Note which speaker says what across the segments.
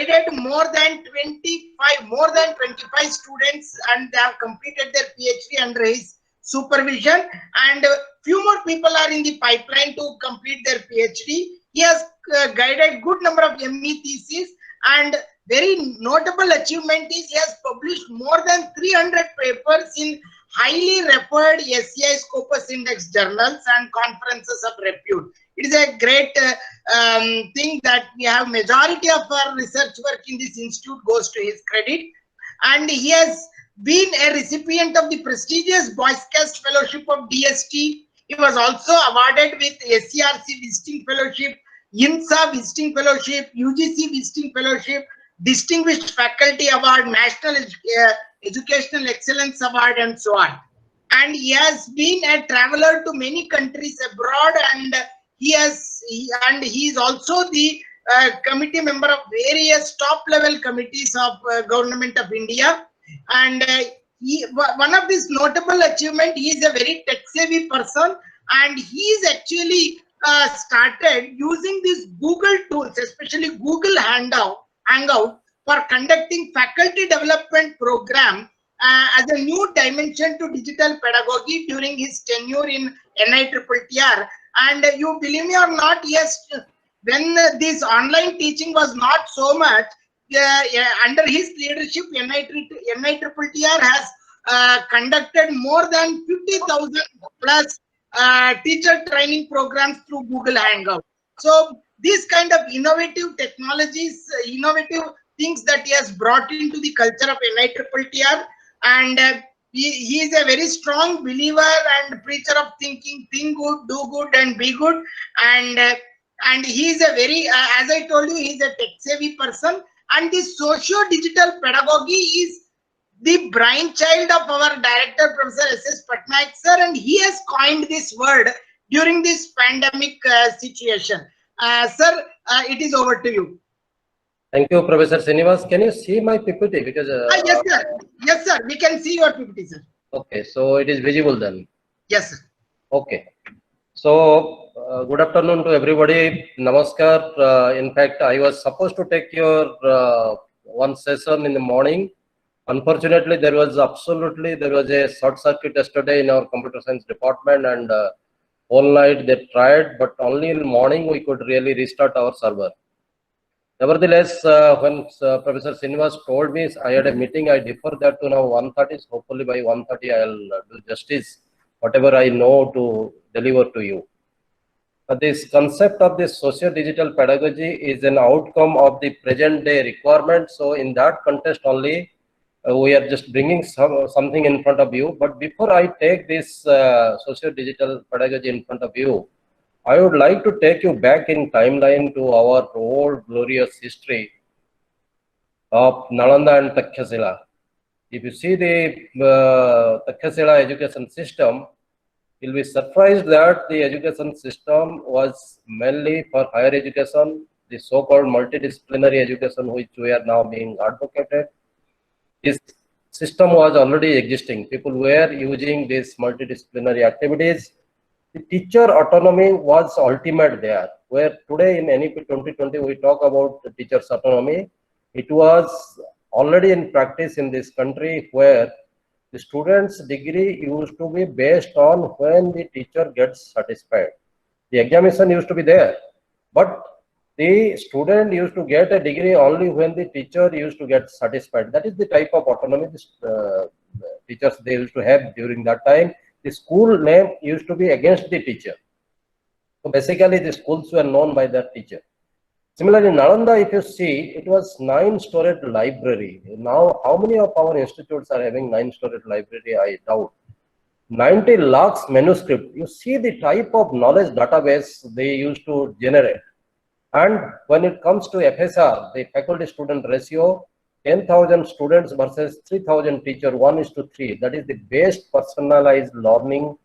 Speaker 1: guided more than 25 students, and they have completed their PhD under his supervision, and few more people are in the pipeline to complete their PhD. He has guided good number of ME theses, and very notable achievement is he has published more than 300 papers in highly referred SCI Scopus Index journals and conferences of repute. It is a great thing that we have majority of our research work in this institute goes to his credit, and he has been a recipient of the prestigious Boyscast Fellowship of DST. He was also awarded with SCRC Visiting Fellowship, INSA Visiting Fellowship, UGC Visiting Fellowship, Distinguished Faculty Award, National Educational Excellence Award, and so on. And he has been a traveler to many countries abroad, and he is also the committee member of various top level committees of Government of India. And one of his notable achievement, he is a very tech savvy person, and he is actually started using these Google tools, especially Google Hangout, for conducting faculty development program as a new dimension to digital pedagogy during his tenure in NITTR. And you believe me or not, yes, when this online teaching was not so much, under his leadership, NITTR has conducted more than 50,000 plus teacher training programs through Google Hangout. So these kind of innovative technologies, innovative things that he has brought into the culture of NITTR, and he is a very strong believer and preacher of thinking, think good, do good, and be good. And he is a very, as I told you, he is a tech savvy person. And this socio-digital pedagogy is the brainchild of our director, Professor S.S. Patnaik sir, and he has coined this word during this pandemic situation. Sir, it is over to you.
Speaker 2: Thank you, Professor Srinivas. Can you see my PPT? Because
Speaker 1: yes, sir. Yes, sir. We can see your PPT, sir.
Speaker 2: Okay, so it is visible then.
Speaker 1: Yes, sir.
Speaker 2: Okay. So good afternoon to everybody. Namaskar. In fact, I was supposed to take your one session in the morning. Unfortunately, there was a short circuit yesterday in our computer science department, and all night they tried, but only in the morning we could really restart our server. Nevertheless, when Professor Srinivas told me I had a meeting, I defer that to now 1:30. So hopefully by 1:30 I'll do justice whatever I know to deliver to you. This concept of this socio-digital pedagogy is an outcome of the present day requirement. So in that context only, we are just bringing something in front of you. But before I take this socio-digital pedagogy in front of you, I would like to take you back in timeline to our old glorious history of Nalanda and Takshashila. If you see the Takshashila education system, you'll be surprised that the education system was mainly for higher education, the so-called multidisciplinary education which we are now being advocated. This system was already existing. People were using these multidisciplinary activities. The teacher autonomy was ultimate there, where today in NEP 2020 we talk about the teacher's autonomy. It was already in practice in this country, where the student's degree used to be based on when the teacher gets satisfied. The examination used to be there, but the student used to get a degree only when the teacher used to get satisfied. That is the type of autonomy teachers they used to have during that time. The school name used to be against the teacher. So basically the schools were known by their teacher. Similarly, Nalanda, if you see, it was 9-storied library. Now, how many of our institutes are having 9-storied library? I doubt. 90 lakhs manuscript. You see the type of knowledge database they used to generate. And when it comes to FSR, the faculty-student ratio, 10,000 students versus 3,000 teacher, 1:3. That is the best personalized learning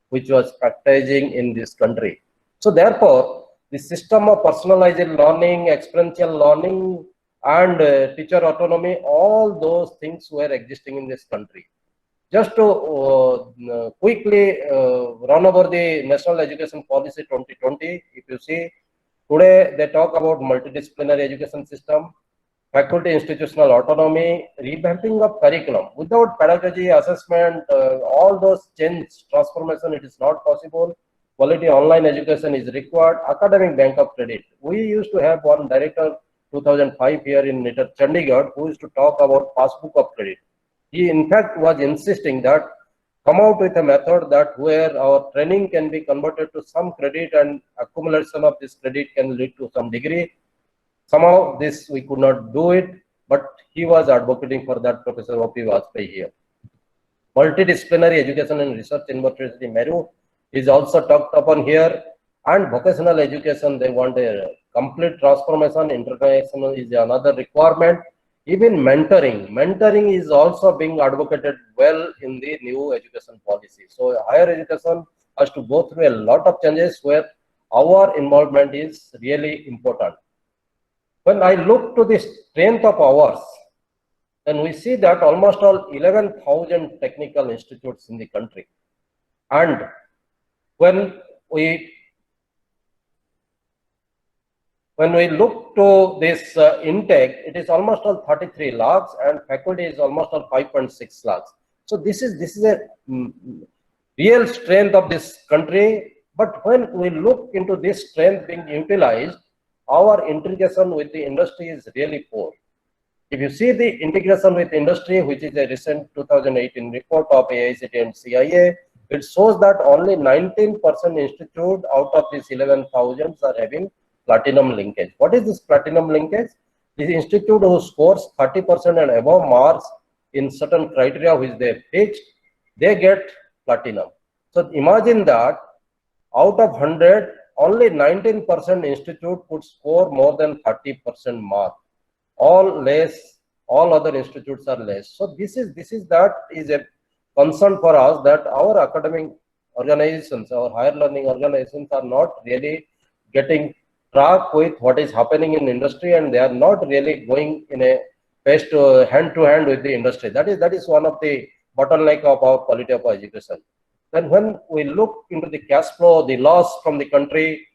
Speaker 2: which was practicing in this country. So therefore, the system of personalized learning, experiential learning, and teacher autonomy, all those things were existing in this country. Just to quickly run over the National Education Policy 2020, if you see, today they talk about multidisciplinary education system, faculty institutional autonomy, revamping of curriculum. Without pedagogy, assessment, all those change, transformation, it is not possible. Quality online education is required. Academic bank of credit. We used to have one director 2005 here in NITER Chandigarh who used to talk about passbook of credit. He in fact was insisting that come out with a method that where our training can be converted to some credit and accumulation of this credit can lead to some degree. Somehow this we could not do it, but he was advocating for that, Professor O.P. Vajpayee here. Multidisciplinary education and research university Meru is also talked upon here, and vocational education, they want a complete transformation. International is another requirement. Even mentoring is also being advocated well in the new education policy. So higher education has to go through a lot of changes where our involvement is really important. When I look to the strength of ours, then we see that almost all 11,000 technical institutes in the country. And when we look to this intake, it is almost all 33 lakhs and faculty is almost all 5.6 lakhs. So this is a real strength of this country. But when we look into this strength being utilized, our integration with the industry is really poor. If you see the integration with industry, which is a recent 2018 report of AICTE and CIA, it shows that only 19% institute out of these 11,000 are having platinum linkage. What is this platinum linkage? This institute who scores 30% and above marks in certain criteria which they fixed, they get platinum. So imagine that out of 100, only 19% institute could score more than 30% mark. All less, all other institutes are less. So this is a concern for us that our academic organizations, our higher learning organizations are not really getting track with what is happening in industry, and they are not really going in a face to hand with the industry. That is one of the bottleneck of our quality of education. Then when we look into the cash flow, the loss from the country,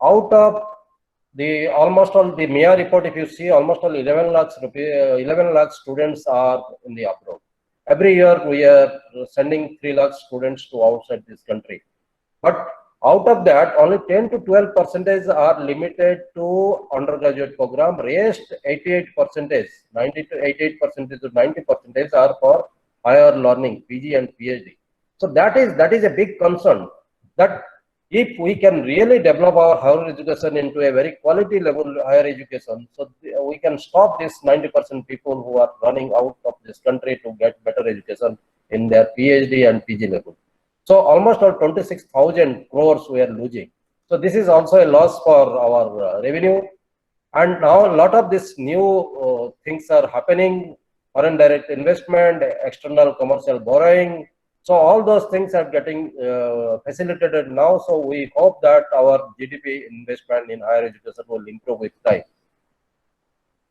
Speaker 2: out of the almost all the MEA report, if you see, almost all 11 lakh students are in the abroad. Every year we are sending 3 lakh students to outside this country. But out of that, only 10 to 12% are limited to undergraduate program. Rest 88%, 90 to 88% to 90% are for higher learning, PG and PhD. So that is a big concern, that if we can really develop our higher education into a very quality level higher education, so we can stop this 90% people who are running out of this country to get better education in their PhD and PG level. So almost all 26,000 crores we are losing. So this is also a loss for our revenue. And now a lot of these new things are happening, foreign direct investment, external commercial borrowing. So all those things are getting facilitated now. So we hope that our GDP investment in higher education will improve with time.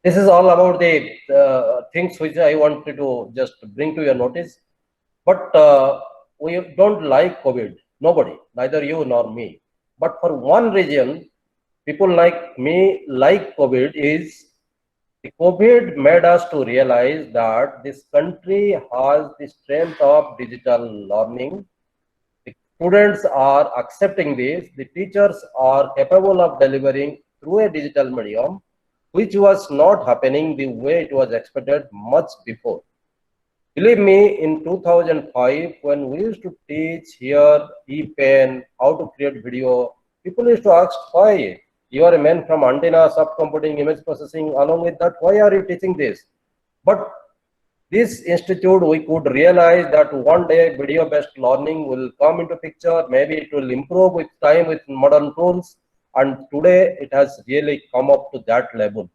Speaker 2: This is all about the things which I wanted to just bring to your notice. But we don't like COVID. Nobody, neither you nor me. But for one reason, people like me like COVID is the COVID made us to realize that this country has the strength of digital learning. The students are accepting this. The teachers are capable of delivering through a digital medium, which was not happening the way it was expected much before. Believe me, in 2005, when we used to teach here ePen, how to create video, people used to ask, why? You are a man from antenna, subcomputing, image processing, along with that, why are you teaching this? But this institute, we could realize that one day video-based learning will come into picture, maybe it will improve with time with modern tools, and today it has really come up to that level.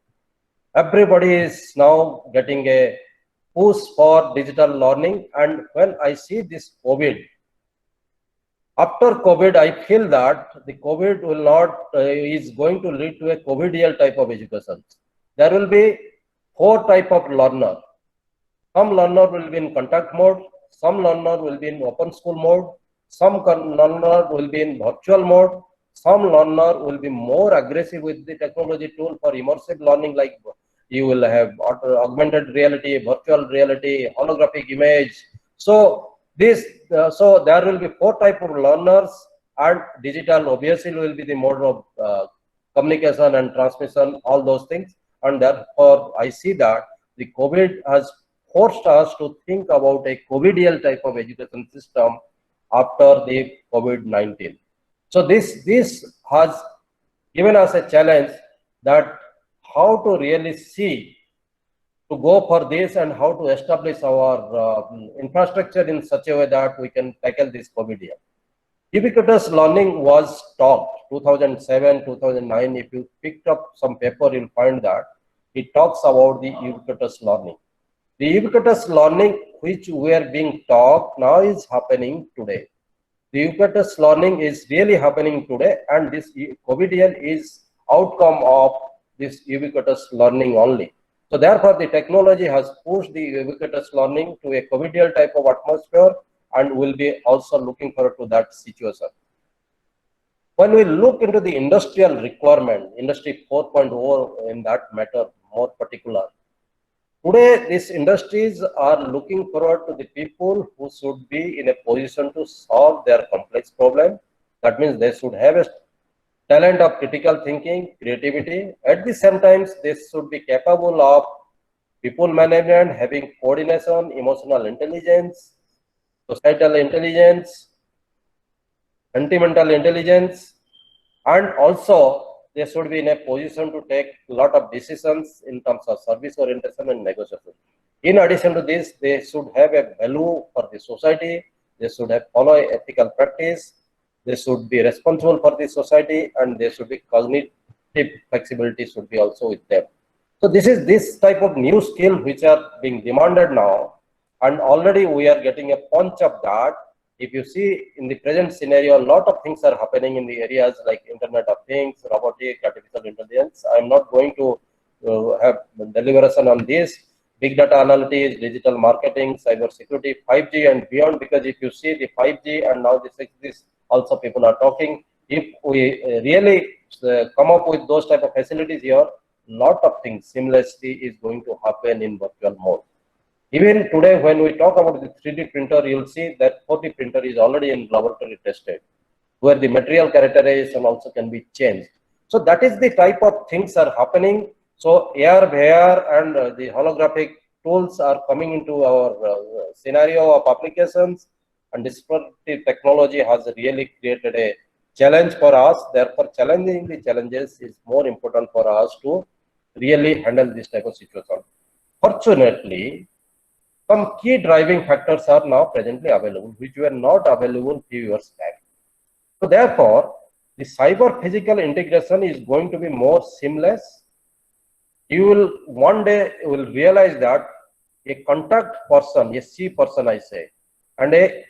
Speaker 2: Everybody is now getting a push for digital learning, and when I see this COVID, after COVID, I feel that the COVID will not is going to lead to a COVIDial type of education. There will be 4 types of learner. Some learner will be in contact mode, some learner will be in open school mode, some learner will be in virtual mode, some learner will be more aggressive with the technology tool for immersive learning like you will have augmented reality, virtual reality, holographic image. So so there will be 4 types of learners, and digital obviously will be the mode of communication and transmission, all those things. And therefore, I see that the COVID has forced us to think about a COVIDial type of education system after the COVID-19. So this has given us a challenge that how to really see to go for this and how to establish our infrastructure in such a way that we can tackle this COVID year. Ubiquitous learning was taught 2007, 2009. If you picked up some paper, you'll find that it talks about the ubiquitous learning. The ubiquitous learning which we are being taught now is happening today. The ubiquitous learning is really happening today, and this COVID year is outcome of this ubiquitous learning only. So therefore, the technology has pushed the ubiquitous learning to a COVIDial type of atmosphere, and we'll be also looking forward to that situation. When we look into the industrial requirement, Industry 4.0 in that matter more particular, today these industries are looking forward to the people who should be in a position to solve their complex problem. That means they should have a talent of critical thinking, creativity. At the same time, they should be capable of people management, having coordination, emotional intelligence, societal intelligence, sentimental intelligence, and also they should be in a position to take a lot of decisions in terms of service orientation and negotiation. In addition to this, they should have a value for the society. They should have follow ethical practice. They should be responsible for the society, and they should be cognitive flexibility should be also with them. So this type of new skill which are being demanded now, and already we are getting a punch of that. If you see in the present scenario, a lot of things are happening in the areas like Internet of Things, robotic, artificial intelligence. I'm not going to have deliberation on this. Big data analytics, digital marketing, cyber security, 5G and beyond, because if you see the 5G and now the 6G, also people are talking. If we really come up with those type of facilities here, lot of things seamlessly is going to happen in virtual mode. Even today, when we talk about the 3D printer, you'll see that 4D printer is already in laboratory tested, where the material characterization also can be changed. So that is the type of things are happening. So AR, VR, and the holographic tools are coming into our scenario of applications, and disruptive technology has really created a challenge for us. Therefore, challenging the challenges is more important for us to really handle this type of situation. Fortunately, some key driving factors are now presently available, which were not available few years back. So therefore, the cyber physical integration is going to be more seamless. You will one day will realize that a contact person, a C person I say, and a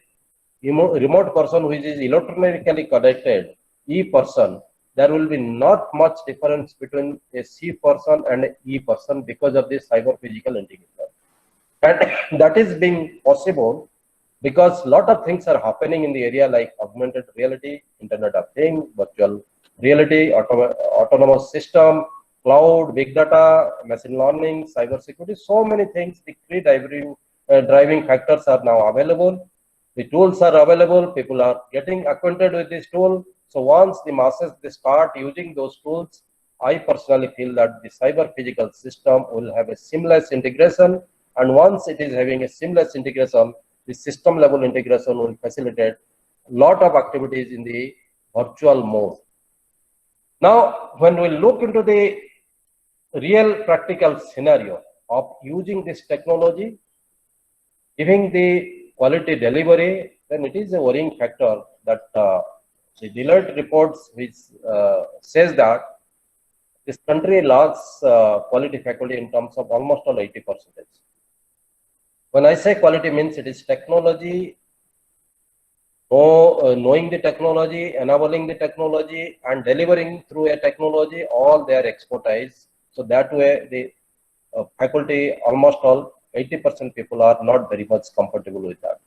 Speaker 2: remote person which is electronically connected, E person, there will be not much difference between a C person and an E person because of this cyber physical integration. And that is being possible because a lot of things are happening in the area like augmented reality, Internet of Things, virtual reality, autonomous system, cloud, big data, machine learning, cyber security, so many things. The three driving factors are now available. The tools are available. People are getting acquainted with this tool. So once the masses they start using those tools, I personally feel that the cyber physical system will have a seamless integration. And once it is having a seamless integration, the system level integration will facilitate a lot of activities in the virtual mode. Now, when we look into the real practical scenario of using this technology, giving the quality delivery, then it is a worrying factor that the Deloitte reports which says that this country lacks quality faculty in terms of almost all 80%. When I say quality means it is technology, knowing the technology, enabling the technology, and delivering through a technology all their expertise. So that way the faculty, almost all 80% people are not very much comfortable with that.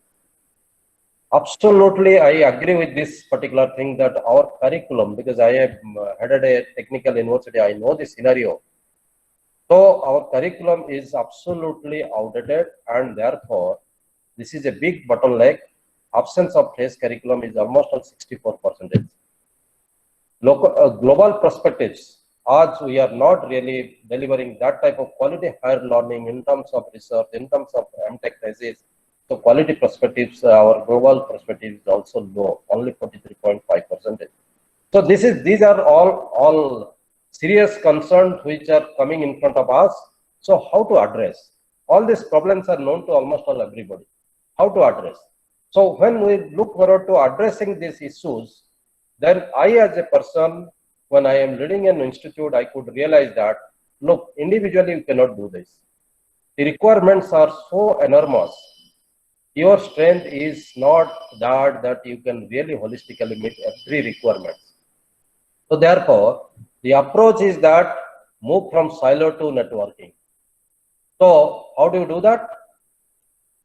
Speaker 2: Absolutely, I agree with this particular thing that our curriculum, because I have headed a technical university, I know the scenario. So our curriculum is absolutely outdated, and therefore this is a big bottleneck. Absence of fresh curriculum is almost on 64%. Global perspectives, as we are not really delivering that type of quality higher learning in terms of research, in terms of MTech thesis. So quality perspectives, our global perspective is also low, only 43.5%. So these are all serious concerns which are coming in front of us. So how to address? All these problems are known to almost all everybody. How to address? So when we look forward to addressing these issues, then I as a person, when I am leading an institute, I could realize that, look, individually you cannot do this. The requirements are so enormous. Your strength is not that you can really holistically meet every requirement. So therefore, the approach is that move from silo to networking. So how do you do that?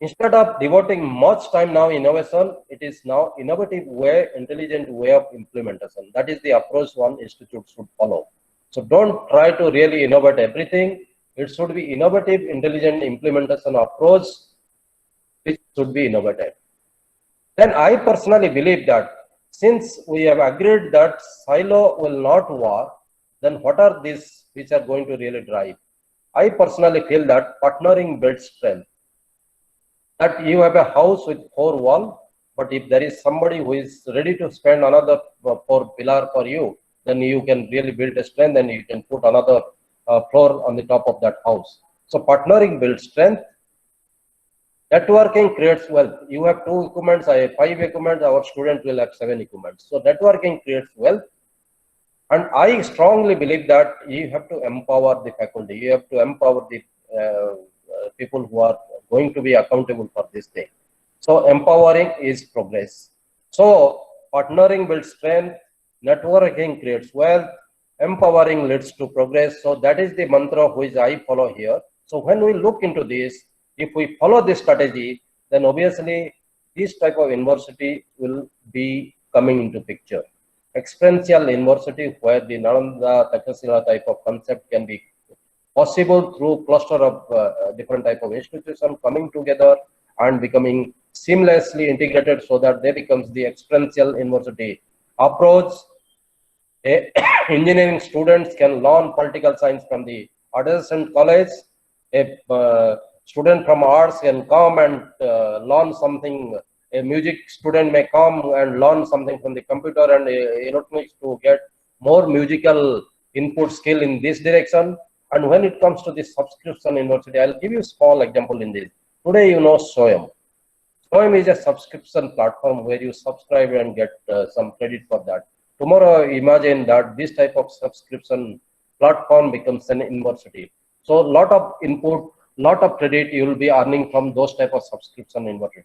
Speaker 2: Instead of devoting much time now innovation, it is now innovative way, intelligent way of implementation. That is the approach one institute should follow. So don't try to really innovate everything. It should be innovative, intelligent implementation approach, which should be innovative. Then I personally believe that since we have agreed that silo will not work, then what are these which are going to really drive? I personally feel that partnering builds strength. That you have a house with 4 walls, but if there is somebody who is ready to spend another 4 pillar for you, then you can really build a strength and you can put another floor on the top of that house. So partnering builds strength. Networking creates wealth. You have 2 equipments, I have 5 equipments, our student will have 7 equipments. So networking creates wealth. And I strongly believe that you have to empower the faculty. You have to empower the people who are going to be accountable for this thing. So empowering is progress. So partnering builds strength, networking creates wealth, empowering leads to progress. So that is the mantra which I follow here. So when we look into this, if we follow this strategy, then obviously this type of university will be coming into picture. Experiential university where the Nalanda Takshashila type of concept can be possible through cluster of different type of institutions coming together and becoming seamlessly integrated so that they becomes the experiential university approach. Engineering students can learn political science from the adjacent college. A student from arts can come and learn something. A music student may come and learn something from the computer and electronics to get more musical input skill in this direction. And when it comes to the subscription university, I'll give you a small example in this. Today, you know SWAYAM. SWAYAM is a subscription platform where you subscribe and get some credit for that. Tomorrow, imagine that this type of subscription platform becomes an university. So, lot of input, lot of credit you will be earning from those type of subscription university.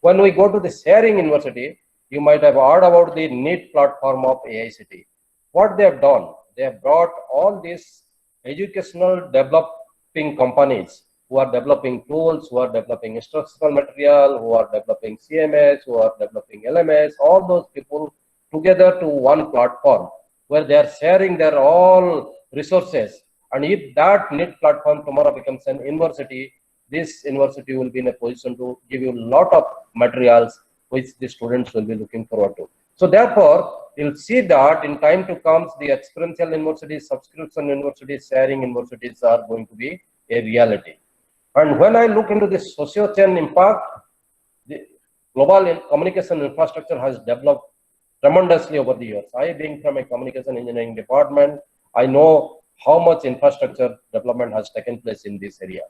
Speaker 2: When we go to the sharing university, you might have heard about the NEET platform of AICTE. What they have done, they have brought all these educational developing companies who are developing tools, who are developing instructional material, who are developing CMS, who are developing LMS, all those people together to one platform where they are sharing their all resources. And if that NEET platform tomorrow becomes an university, this university will be in a position to give you a lot of materials which the students will be looking forward to. So therefore, you'll see that in time to come, the experiential universities, subscription universities, sharing universities are going to be a reality. And when I look into the socio-chain impact, the global communication infrastructure has developed tremendously over the years. I being from a communication engineering department, I know how much infrastructure development has taken place in this area.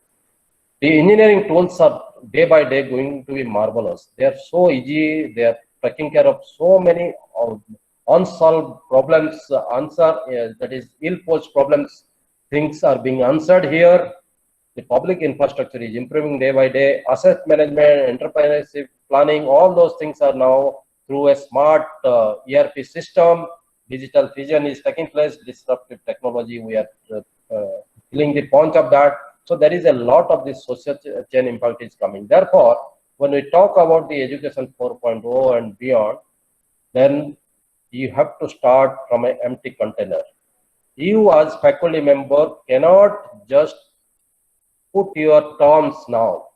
Speaker 2: The engineering tools are day by day going to be marvelous. They are so easy. They are taking care of so many unsolved problems, that is ill-posed problems. Things are being answered here. The public infrastructure is improving day by day. Asset management, entrepreneurship, planning, all those things are now through a smart ERP system. Digital fusion is taking place. Disruptive technology, we are feeling the punch of that. So there is a lot of this social chain impact is coming. Therefore, when we talk about the education 4.0 and beyond, then you have to start from an empty container. you as faculty member cannot just put your terms now.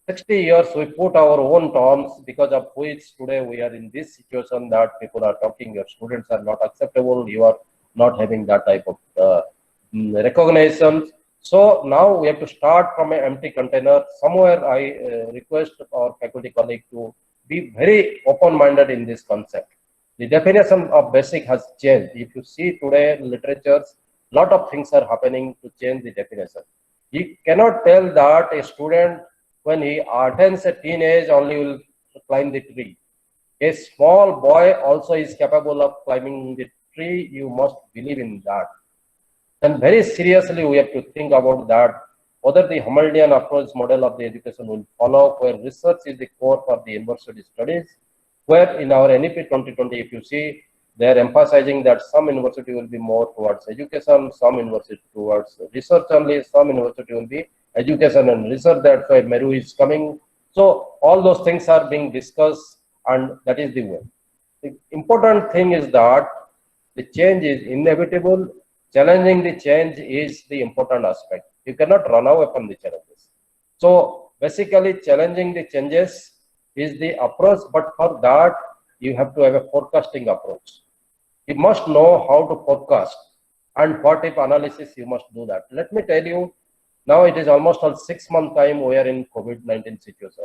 Speaker 2: 60 years we put our own terms, because of which today we are in this situation that people are talking, your students are not acceptable, you are not having that type of recognition. So now we have to start from an empty container. Somewhere I request our faculty colleague to be very open-minded in this concept. The definition of basic has changed. If you see today literatures, lot of things are happening to change the definition. You cannot tell that a student, when he attains a teenage, only will climb the tree. A small boy also is capable of climbing the tree. You must believe in that. And very seriously, we have to think about that, whether the Hamiltonian approach model of the education will follow, where research is the core for the university studies, where in our NEP 2020, if you see, they are emphasizing that some university will be more towards education, some university towards research only, some university will be education and research. That's why Meru is coming. So all those things are being discussed, and that is the way. The important thing is that the change is inevitable. Challenging the change is the important aspect. You cannot run away from the challenges. So basically, challenging the changes is the approach, but for that, you have to have a forecasting approach. You must know how to forecast, and what if analysis, you must do that. Let me tell you, now it is almost all 6 month time we are in COVID-19 situation.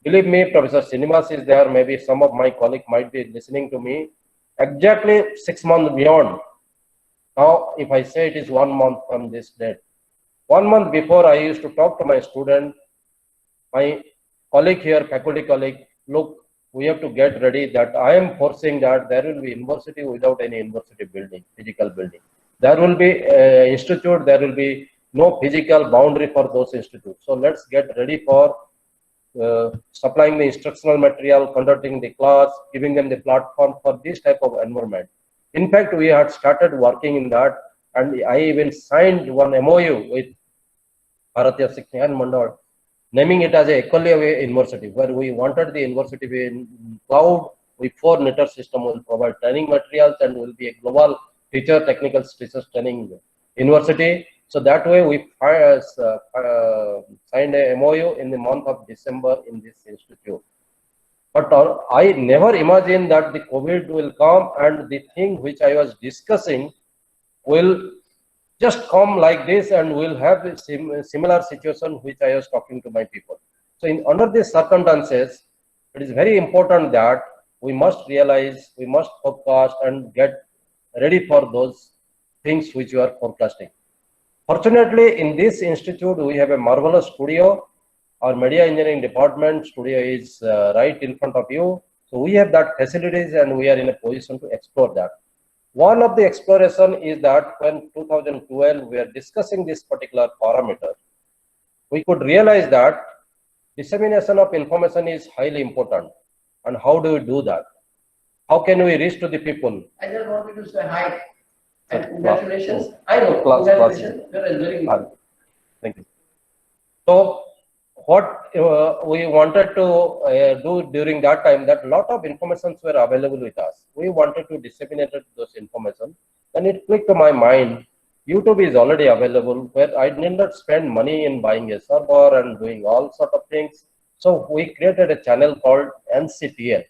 Speaker 2: Believe me, Professor Srinivas is there, maybe some of my colleagues might be listening to me. Exactly 6 months beyond. Now, if I say it is 1 month from this date, 1 month before I used to talk to my student, my colleague here, faculty colleague, look, we have to get ready that I am foreseeing that there will be university without any university building, physical building. There will be institute, there will be no physical boundary for those institutes. So let's get ready for supplying the instructional material, conducting the class, giving them the platform for this type of environment. In fact, we had started working in that, and I even signed one MOU with Bharatiya Shiksha Mandal, naming it as a Equally University, where we wanted the university to be in cloud with 4 NITR system, will provide training materials and will be a global teacher, technical teachers training university. So that way we signed a MOU in the month of December in this institute. But I never imagined that the COVID will come and the thing which I was discussing will just come like this, and we'll have a similar situation which I was talking to my people. So under these circumstances, it is very important that we must realize, we must forecast and get ready for those things which you are forecasting. Fortunately, in this institute, we have a marvelous studio. Our media engineering department studio is right in front of you. So we have that facilities, and we are in a position to explore that. One of the exploration is that when 2012 we are discussing this particular parameter, we could realize that dissemination of information is highly important. And how do we do that? How can we reach to the people?
Speaker 3: I just wanted to say hi and congratulations. I know, congratulations. That is very good.
Speaker 2: Thank you. So what we wanted to do during that time, that lot of informations were available with us. We wanted to disseminate those information. And it clicked to my mind, YouTube is already available, where I did not spend money in buying a server and doing all sort of things. So we created a channel called NCTL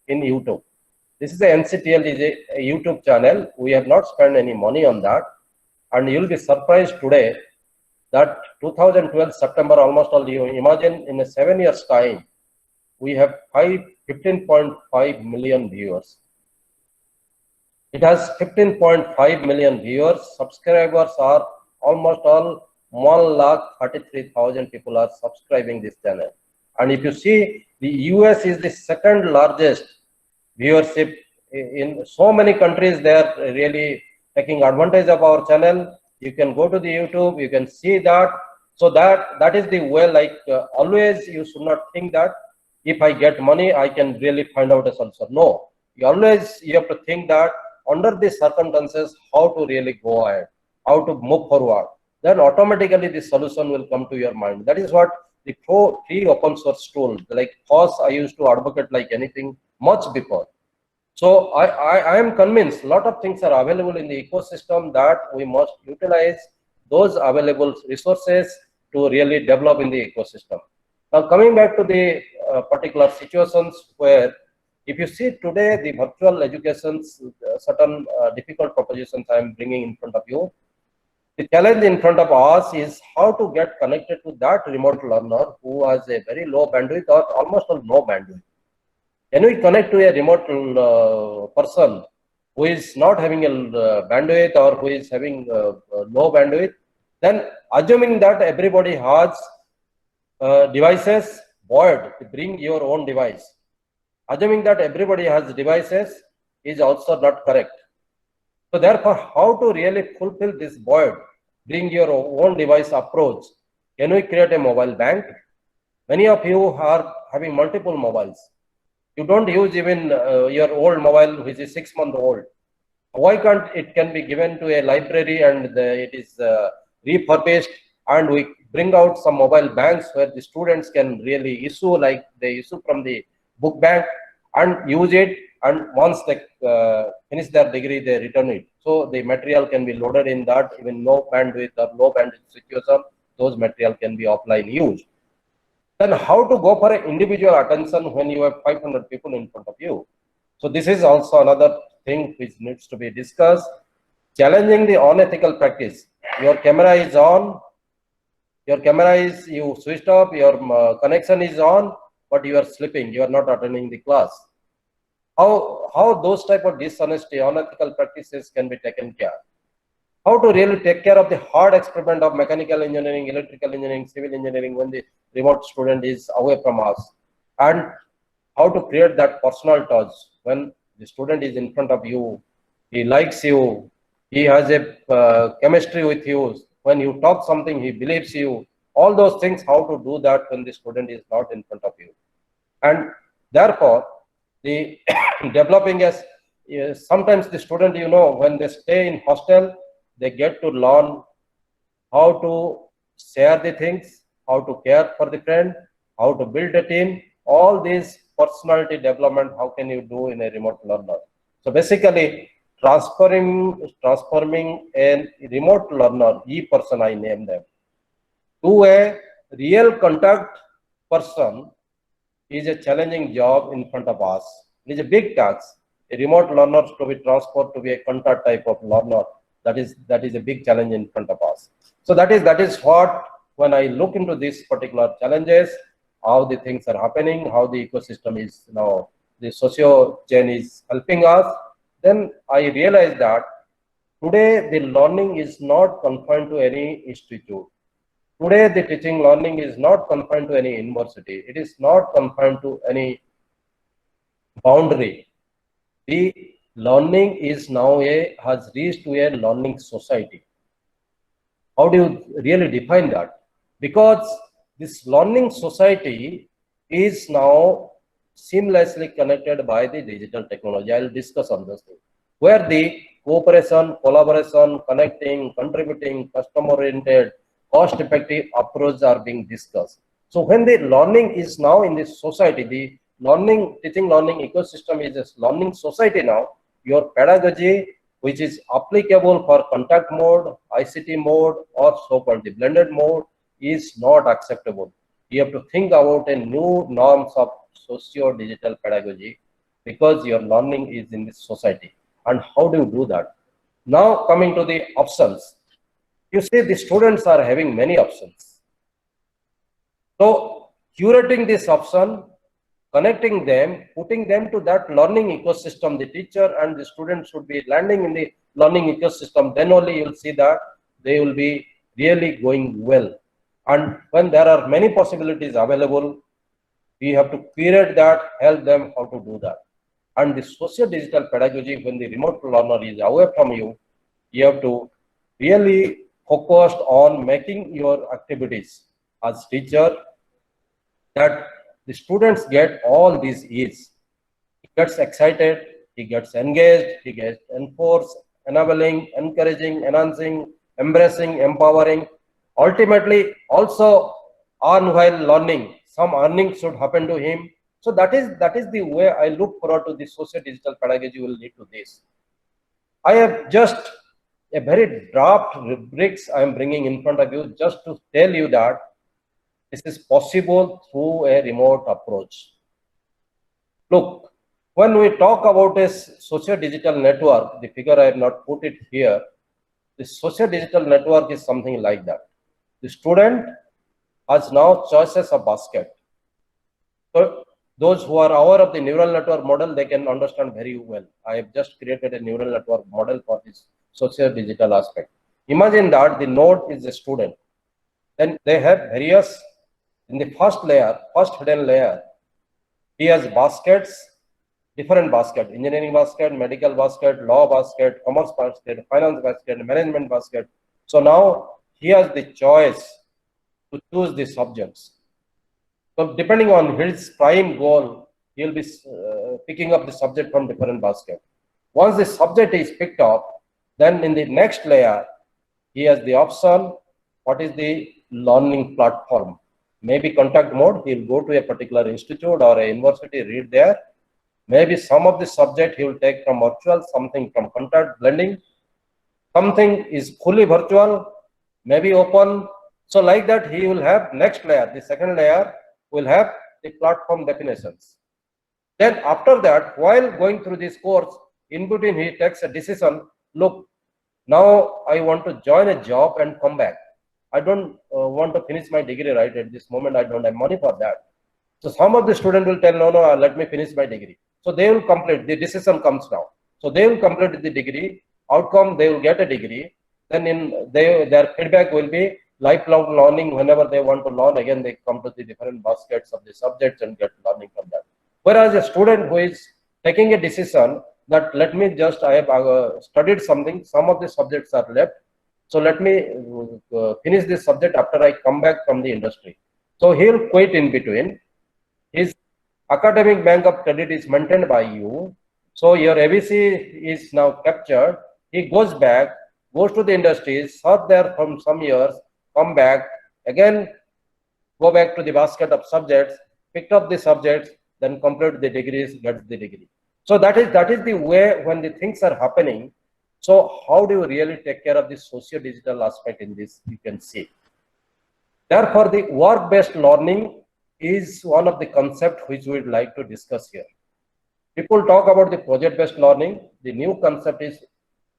Speaker 2: in YouTube. This is the NCTL is a YouTube channel. We have not spent any money on that. And you'll be surprised today that 2012 September, almost all, you imagine in a 7 years time, we have 15.5 million viewers. It has 15.5 million viewers. Subscribers are almost all 1,33,000 people are subscribing this channel. And if you see, the US is the second largest viewership in so many countries. They are really taking advantage of our channel. You can go to the YouTube, you can see that. So that is the way, like always you should not think that if I get money, I can really find out a solution. No, you have to think that under these circumstances, how to really go ahead, how to move forward. Then automatically the solution will come to your mind. That is what the free open source tool, like FOSS, I used to advocate like anything much before. So I am convinced a lot of things are available in the ecosystem that we must utilize those available resources to really develop in the ecosystem. Now coming back to the particular situations where if you see today the virtual education's certain difficult propositions I am bringing in front of you, the challenge in front of us is how to get connected to that remote learner who has a very low bandwidth or almost no bandwidth. Can we connect to a remote person who is not having a bandwidth or who is having low bandwidth? Then assuming that everybody has devices, void, bring your own device. Assuming that everybody has devices is also not correct. So therefore, how to really fulfill this void, bring your own device approach? Can we create a mobile bank? Many of you are having multiple mobiles. You don't use even your old mobile, which is 6 months old. Why can't it can be given to a library and it is refurbished, and we bring out some mobile banks where the students can really issue like they issue from the book bank and use it, and once they finish their degree, they return it. So the material can be loaded in that, even no bandwidth or low bandwidth situation, those material can be offline used. Then how to go for an individual attention when you have 500 people in front of you? So this is also another thing which needs to be discussed. Challenging the unethical practice. Your camera is on, your camera is, you switched off, your connection is on, but you are sleeping, you are not attending the class. How those type of dishonesty, unethical practices can be taken care of? How to really take care of the hard experiment of mechanical engineering, electrical engineering, civil engineering when the remote student is away from us, and how to create that personal touch when the student is in front of you, he likes you, he has a chemistry with you, when you talk something, he believes you, all those things, how to do that when the student is not in front of you. And therefore, the developing as sometimes the student, you know, when they stay in hostel, they get to learn how to share the things, how to care for the friend, how to build a team, all these personality development, how can you do in a remote learner? So basically, transforming a remote learner, e-person I name them, to a real contact person is a challenging job in front of us. It is a big task. A remote learner to be transferred to be a contact type of learner. That is a big challenge in front of us. So that is what, when I look into these particular challenges, how the things are happening, how the ecosystem is now, the socio chain is helping us, then I realize that today the learning is not confined to any institute. Today the teaching learning is not confined to any university. It is not confined to any boundary. The learning is now has reached to a learning society. How do you really define that? Because this learning society is now seamlessly connected by the digital technology. I will discuss on this thing, where the cooperation, collaboration, connecting, contributing, customer-oriented, cost-effective approaches are being discussed. So when the learning is now in this society, the teaching learning ecosystem is a learning society now, your pedagogy, which is applicable for contact mode, ICT mode, or so-called the blended mode, is not acceptable. You have to think about a new norms of socio-digital pedagogy, because your learning is in this society. And how do you do that? Now coming to the options. You see, the students are having many options. So curating this option, connecting them, putting them to that learning ecosystem, the teacher and the student should be landing in the learning ecosystem. Then only you will see that they will be really going well. And when there are many possibilities available, we have to curate that, help them how to do that. And the socio-digital pedagogy, when the remote learner is away from you, you have to really focus on making your activities as teacher that the students get all these ease. He gets excited, he gets engaged, he gets enforced, enabling, encouraging, enhancing, embracing, empowering. Ultimately, also on while learning, some earning should happen to him, So that is the way I look forward to the socio-digital pedagogy will lead to this. I have just a very draft rubrics I am bringing in front of you just to tell you that this is possible through a remote approach. Look, when we talk about a socio-digital network, the figure I have not put it here, the socio-digital network is something like that. The student has now choices of basket. So those who are aware of the neural network model, they can understand very well. I have just created a neural network model for this socio-digital aspect. Imagine that the node is a student. Then they have various, in the first layer, first hidden layer, he has baskets, different basket, engineering basket, medical basket, law basket, commerce basket, finance basket, management basket. So now he has the choice to choose the subjects. So depending on his prime goal, he'll be picking up the subject from different basket. Once the subject is picked up, then in the next layer, he has the option, what is the learning platform. Maybe contact mode, he'll go to a particular institute or a university, read there. Maybe some of the subject he will take from virtual, something from contact blending. Something is fully virtual, maybe open. So like that, he will have next layer, the second layer will have the platform definitions. Then after that, while going through this course, in between he takes a decision, look, now I want to join a job and come back. I don't want to finish my degree right at this moment. I don't have money for that. So some of the students will tell, no, let me finish my degree. So they will complete, the decision comes now. So they will complete the degree, outcome, they will get a degree. Then their feedback will be lifelong learning. Whenever they want to learn, again, they come to the different baskets of the subjects and get learning from that. Whereas a student who is taking a decision that I have studied something, some of the subjects are left. So let me finish this subject after I come back from the industry. So he'll quit in between. His academic bank of credit is maintained by you. So your ABC is now captured. He goes back, goes to the industry, serve there from some years, come back, again, go back to the basket of subjects, picked up the subjects, then complete the degrees, gets the degree. So that is the way when the things are happening. So how do you really take care of the socio-digital aspect in this? You can see. Therefore, the work-based learning is one of the concepts which we'd like to discuss here. People talk about the project-based learning. The new concept is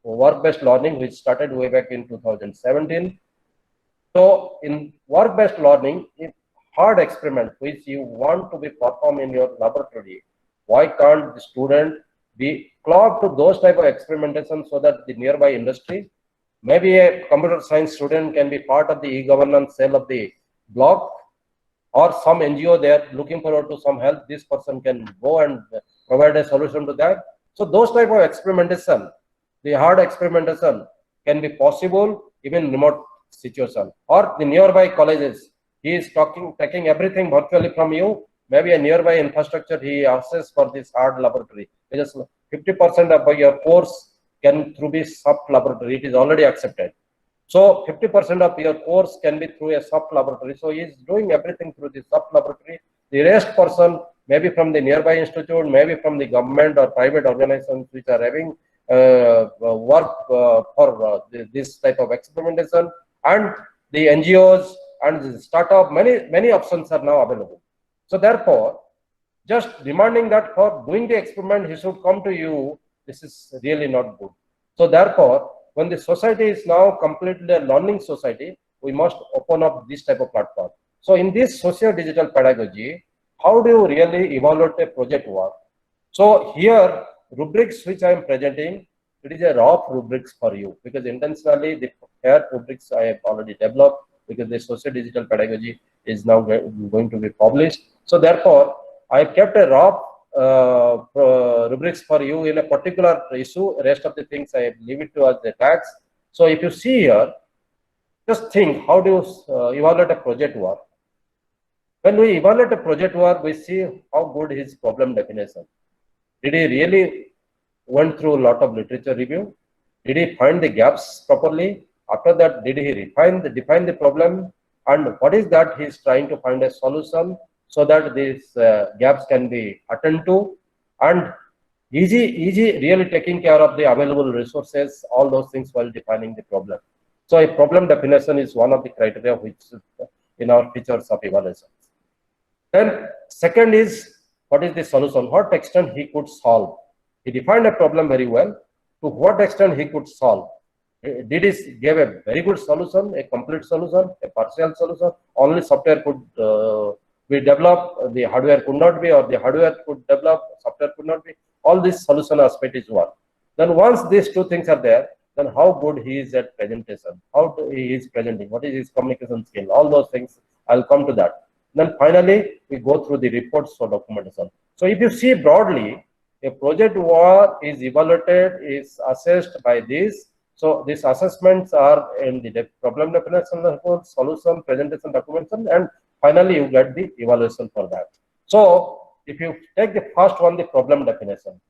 Speaker 2: work-based learning, which started way back in 2017. So in work-based learning, if hard experiment which you want to be performed in your laboratory, why can't the student be clogged to those type of experimentation so that the nearby industry, maybe a computer science student can be part of the e-governance cell of the block, or some NGO, they are looking forward to some help, this person can go and provide a solution to that. So those type of experimentation, the hard experimentation can be possible even in remote situation. Or the nearby colleges, he is taking everything virtually from you, maybe a nearby infrastructure he access for this hard laboratory. Because 50% of your course can through this soft laboratory, it is already accepted. So 50% of your course can be through a soft laboratory. So he is doing everything through the soft laboratory. The rest person, maybe from the nearby institute, maybe from the government or private organizations which are having work for this type of experimentation, and the NGOs and the startup, many options are now available. So therefore, just demanding that for doing the experiment, he should come to you, this is really not good. So therefore, when the society is now completely a learning society, we must open up this type of platform. So in this socio-digital pedagogy, how do you really evaluate a project work? So here, rubrics which I am presenting, it is a rough rubrics for you, because intentionally the fair rubrics I have already developed, because the socio-digital pedagogy is now going to be published. So therefore, I have kept a rough rubrics for you in a particular issue. Rest of the things I leave it to as the tags. So if you see here, just think, how do you evaluate a project work? When we evaluate a project work, we see how good his problem definition. Did he really went through a lot of literature review? Did he find the gaps properly? After that, did he define the problem? And what is that he is trying to find a solution? so that these gaps can be attended to, and easy really taking care of the available resources, all those things while defining the problem. So a problem definition is one of the criteria which in our features of evaluations. Then second is, what is the solution? What extent he could solve? He defined a problem very well. To what extent he could solve? Did he give a very good solution, a complete solution, a partial solution? Only software could be developed, the hardware could not be, or the hardware could develop, software could not be. All this solution aspect is one. Then once these two things are there, then how good he is at presentation, how he is presenting, what is his communication skill, all those things, I'll come to that. Then finally, we go through the reports for documentation. So if you see broadly, a project work is evaluated, is assessed by this. So these assessments are in the problem definition, solution, presentation, documentation, and finally you get the evaluation for that. So if you take the first one, the problem definition.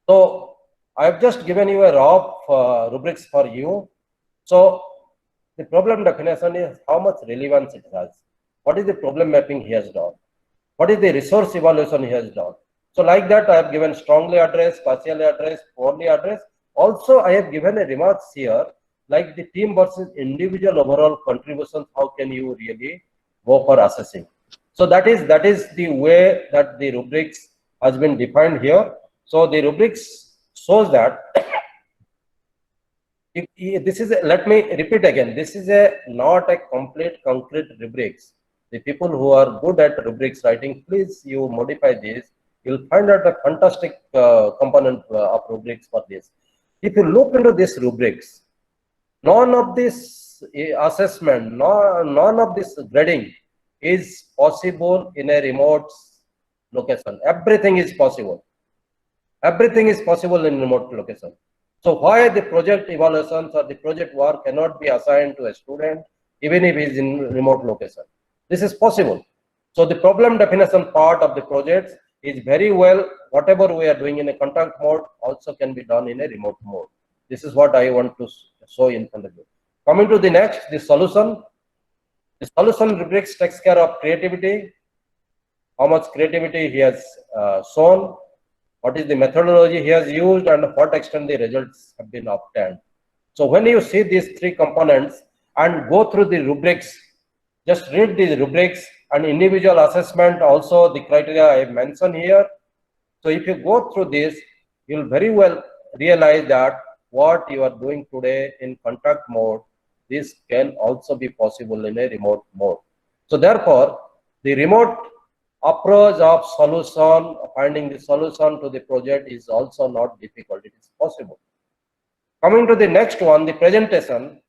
Speaker 2: So I have just given you a rough rubrics for you. So the problem definition is how much relevance it has. What is the problem mapping he has done? What is the resource evaluation he has done? So like that, I have given strongly addressed, partially addressed, poorly addressed. Also, I have given a remarks here, like the team versus individual overall contributions. How can you really go for assessing? So that is the way that the rubrics has been defined here. So the rubrics shows that this is let me repeat again. This is not a complete concrete rubrics. The people who are good at rubrics writing, please you modify this. You'll find out a fantastic component of rubrics for this. If you look into this rubrics, none of this assessment, none of this grading is possible in a remote location. Everything is possible. Everything is possible in remote location. So why the project evaluations or the project work cannot be assigned to a student even if he is in remote location? This is possible. So the problem definition part of the projects is very well, whatever we are doing in a contact mode also can be done in a remote mode. This is what I want to show in front of you. Coming to the next, the solution. The solution rubrics takes care of creativity, how much creativity he has shown, what is the methodology he has used, and what extent the results have been obtained. So when you see these three components and go through the rubrics, just read the rubrics and individual assessment, also the criteria I have mentioned here. So if you go through this, you'll very well realize that what you are doing today in contact mode, this can also be possible in a remote mode. So therefore, the remote approach of solution, finding the solution to the project is also not difficult. It is possible. Coming to the next one, the presentation.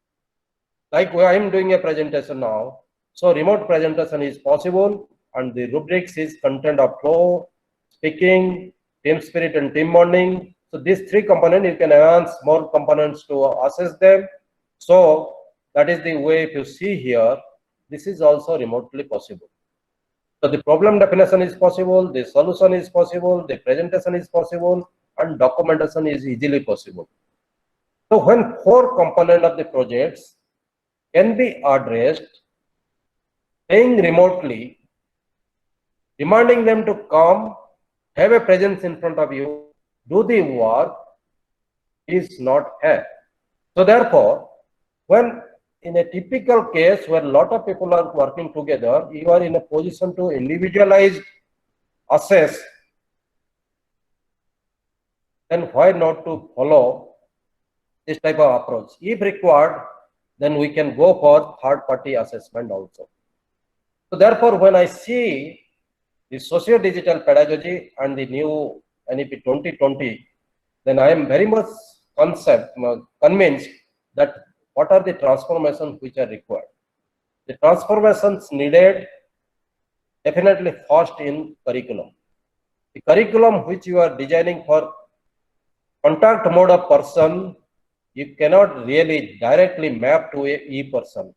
Speaker 2: Like I am doing a presentation now. So remote presentation is possible, and the rubrics is content of flow, speaking, team spirit, and team bonding. So these three components, you can enhance more components to assess them. So that is the way. If you see here, this is also remotely possible. So the problem definition is possible, the solution is possible, the presentation is possible, and documentation is easily possible. So when four components of the projects can be addressed, staying remotely, demanding them to come, have a presence in front of you, do the work, is not fair. So therefore, when in a typical case where a lot of people are working together, you are in a position to individualize, assess, then why not to follow this type of approach? If required, then we can go for third-party assessment also. So therefore, when I see the socio-digital pedagogy and the new NEP 2020, then I am very much convinced that what are the transformations which are required. The transformations needed definitely first in curriculum. The curriculum which you are designing for contact mode of person, you cannot really directly map to a e-person.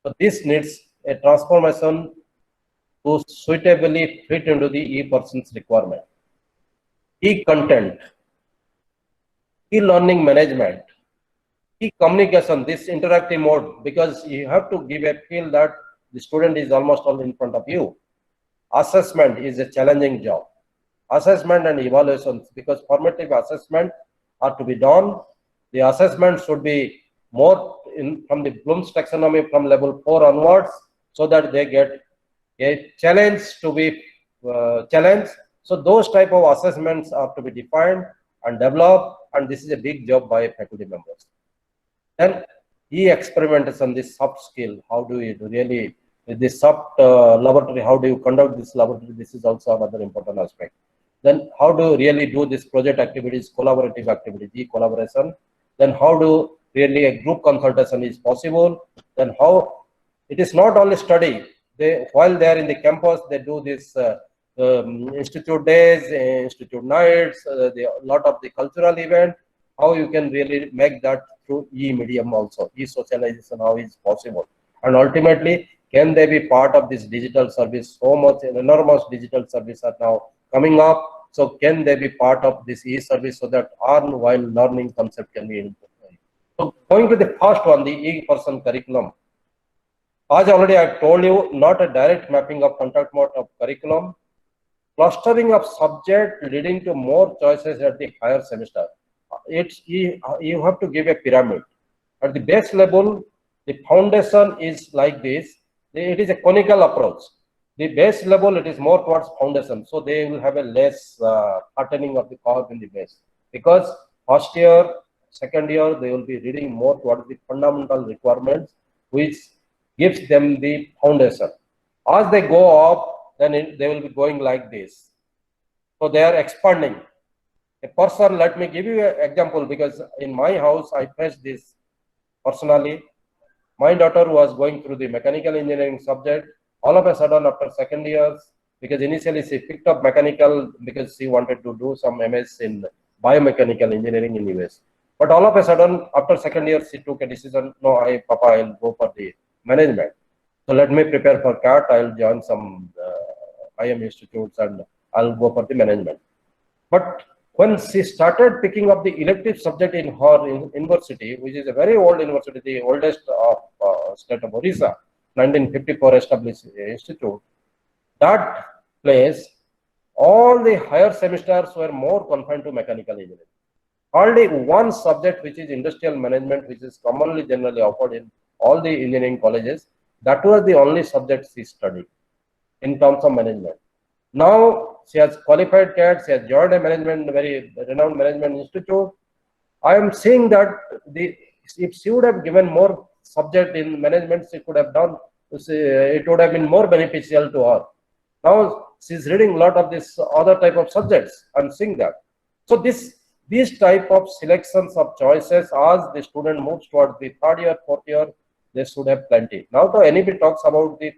Speaker 2: So this needs a transformation to suitably fit into the e-person's requirement. E-content, e-learning management, e-communication, this interactive mode, because you have to give a feel that the student is almost all in front of you. assessment is a challenging job. Assessment and evaluations, because formative assessment are to be done. The assessment should be more from the Bloom's taxonomy from level 4 onwards, so that they get a challenge to be challenged. So those type of assessments are to be defined and developed, and this is a big job by faculty members. Then experimentation, this soft skill, how do you really, with this soft laboratory, how do you conduct this laboratory? This is also another important aspect. Then how do you really do this project activities, collaborative activity, collaboration? Then how do really a group consultation is possible? Then how it is not only study. While they are in the campus, they do this institute days, institute nights, a lot of the cultural event. How you can really make that through e-medium also, e-socialization, how is possible? And ultimately, can they be part of this digital service? So much enormous digital service are now coming up. So can they be part of this e-service so that earn while learning concept can be implemented? So going to the first one, the e-person curriculum. As already I told you, not a direct mapping of contact mode of curriculum, clustering of subject leading to more choices at the higher semester. You have to give a pyramid. At the base level, the foundation is like this. It is a conical approach. The base level, it is more towards foundation. So they will have a less patterning of the curve in the base. Because first year, second year, they will be reading more towards the fundamental requirements, which gives them the foundation. As they go up, then they will be going like this. So they are expanding. A person, let me give you an example, because in my house, I faced this personally. My daughter was going through the mechanical engineering subject. All of a sudden, after second years, because initially she picked up mechanical because she wanted to do some MS in biomechanical engineering in US. But all of a sudden, after second year, she took a decision, no, Papa, I'll go for the management. So let me prepare for CAT, I'll join some IM institutes and I'll go for the management. But when she started picking up the elective subject in her university, which is a very old university, the oldest of state of Orissa, 1954 established institute, that place, all the higher semesters were more confined to mechanical engineering. Only one subject, which is industrial management, which is commonly generally offered in all the engineering colleges, that was the only subject she studied in terms of management. Now she has qualified CAT, she has joined a very renowned management institute. I am saying that if she would have given more subject in management, she could have done, it would have been more beneficial to her. Now she's reading a lot of this other type of subjects. I'm seeing that. So these type of selections of choices, as the student moves towards the third year, fourth year, they should have plenty. Now the NEP talks about the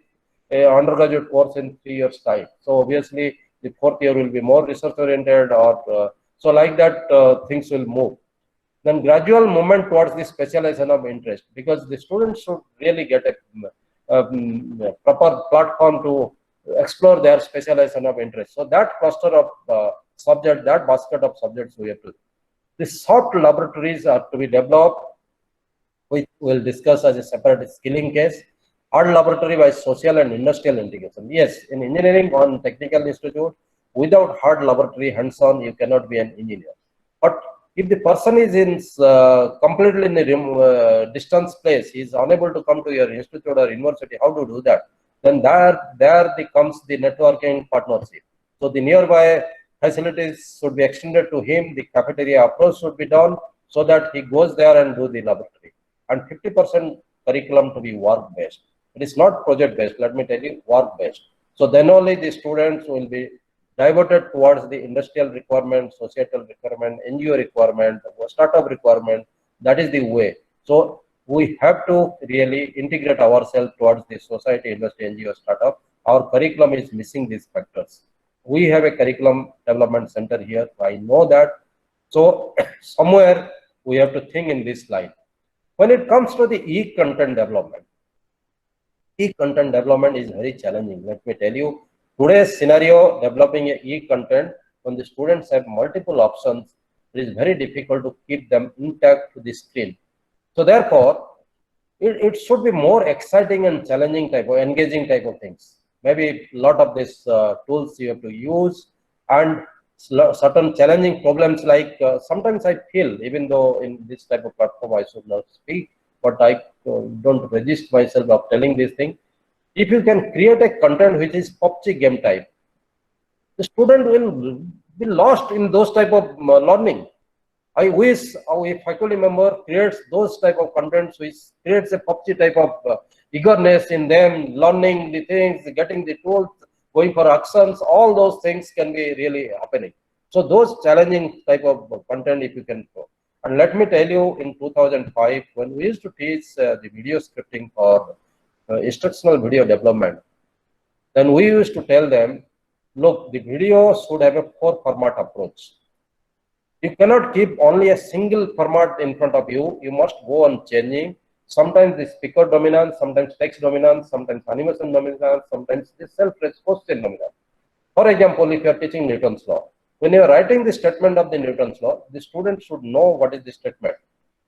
Speaker 2: undergraduate course in 3 years time. So obviously the fourth year will be more research oriented, or so like that things will move. Then gradual movement towards the specialization of interest, because the students should really get a proper platform to explore their specialization of interest. So that cluster of subject, that basket of subjects we have to. The soft laboratories are to be developed, which we'll discuss as a separate skilling case. Hard laboratory by social and industrial integration. Yes, in engineering on technical institute, without hard laboratory hands-on, you cannot be an engineer. But if the person is in completely in a distance place, he is unable to come to your institute or university, how to do that? Then there comes the networking partnership. So the nearby facilities should be extended to him, the cafeteria approach should be done so that he goes there and do the laboratory. And 50% curriculum to be work-based. It is not project-based, let me tell you, work-based. So then only the students will be diverted towards the industrial requirement, societal requirement, NGO requirement, startup requirement. That is the way. So we have to really integrate ourselves towards the society, industry, NGO, startup. Our curriculum is missing these factors. We have a curriculum development center here. I know that. So somewhere we have to think in this line. When it comes to the e-content development, e-content development is very challenging. Let me tell you, today's scenario, developing e-content, when the students have multiple options, it is very difficult to keep them intact to the screen. So therefore, it should be more exciting and challenging type of, engaging type of things. maybe a lot of these tools you have to use, and certain challenging problems like sometimes I feel, even though in this type of platform I should not speak, but I don't resist myself of telling this thing. If you can create a content which is PUBG game type, the student will be lost in those type of learning. I wish if faculty member creates those type of contents which creates a PUBG type of eagerness in them, learning the things, getting the tools, going for actions, all those things can be really happening. So those challenging type of content, if you can. And let me tell you, in 2005, when we used to teach the video scripting for instructional video development, then we used to tell them, look, the video should have a 4-format approach. You cannot keep only a single format in front of you. You must go on changing. Sometimes the speaker dominance, sometimes text dominance, sometimes animation dominance, sometimes the self-response dominance. For example, if you are teaching Newton's law, when you are writing the statement of the Newton's law, the student should know what is the statement.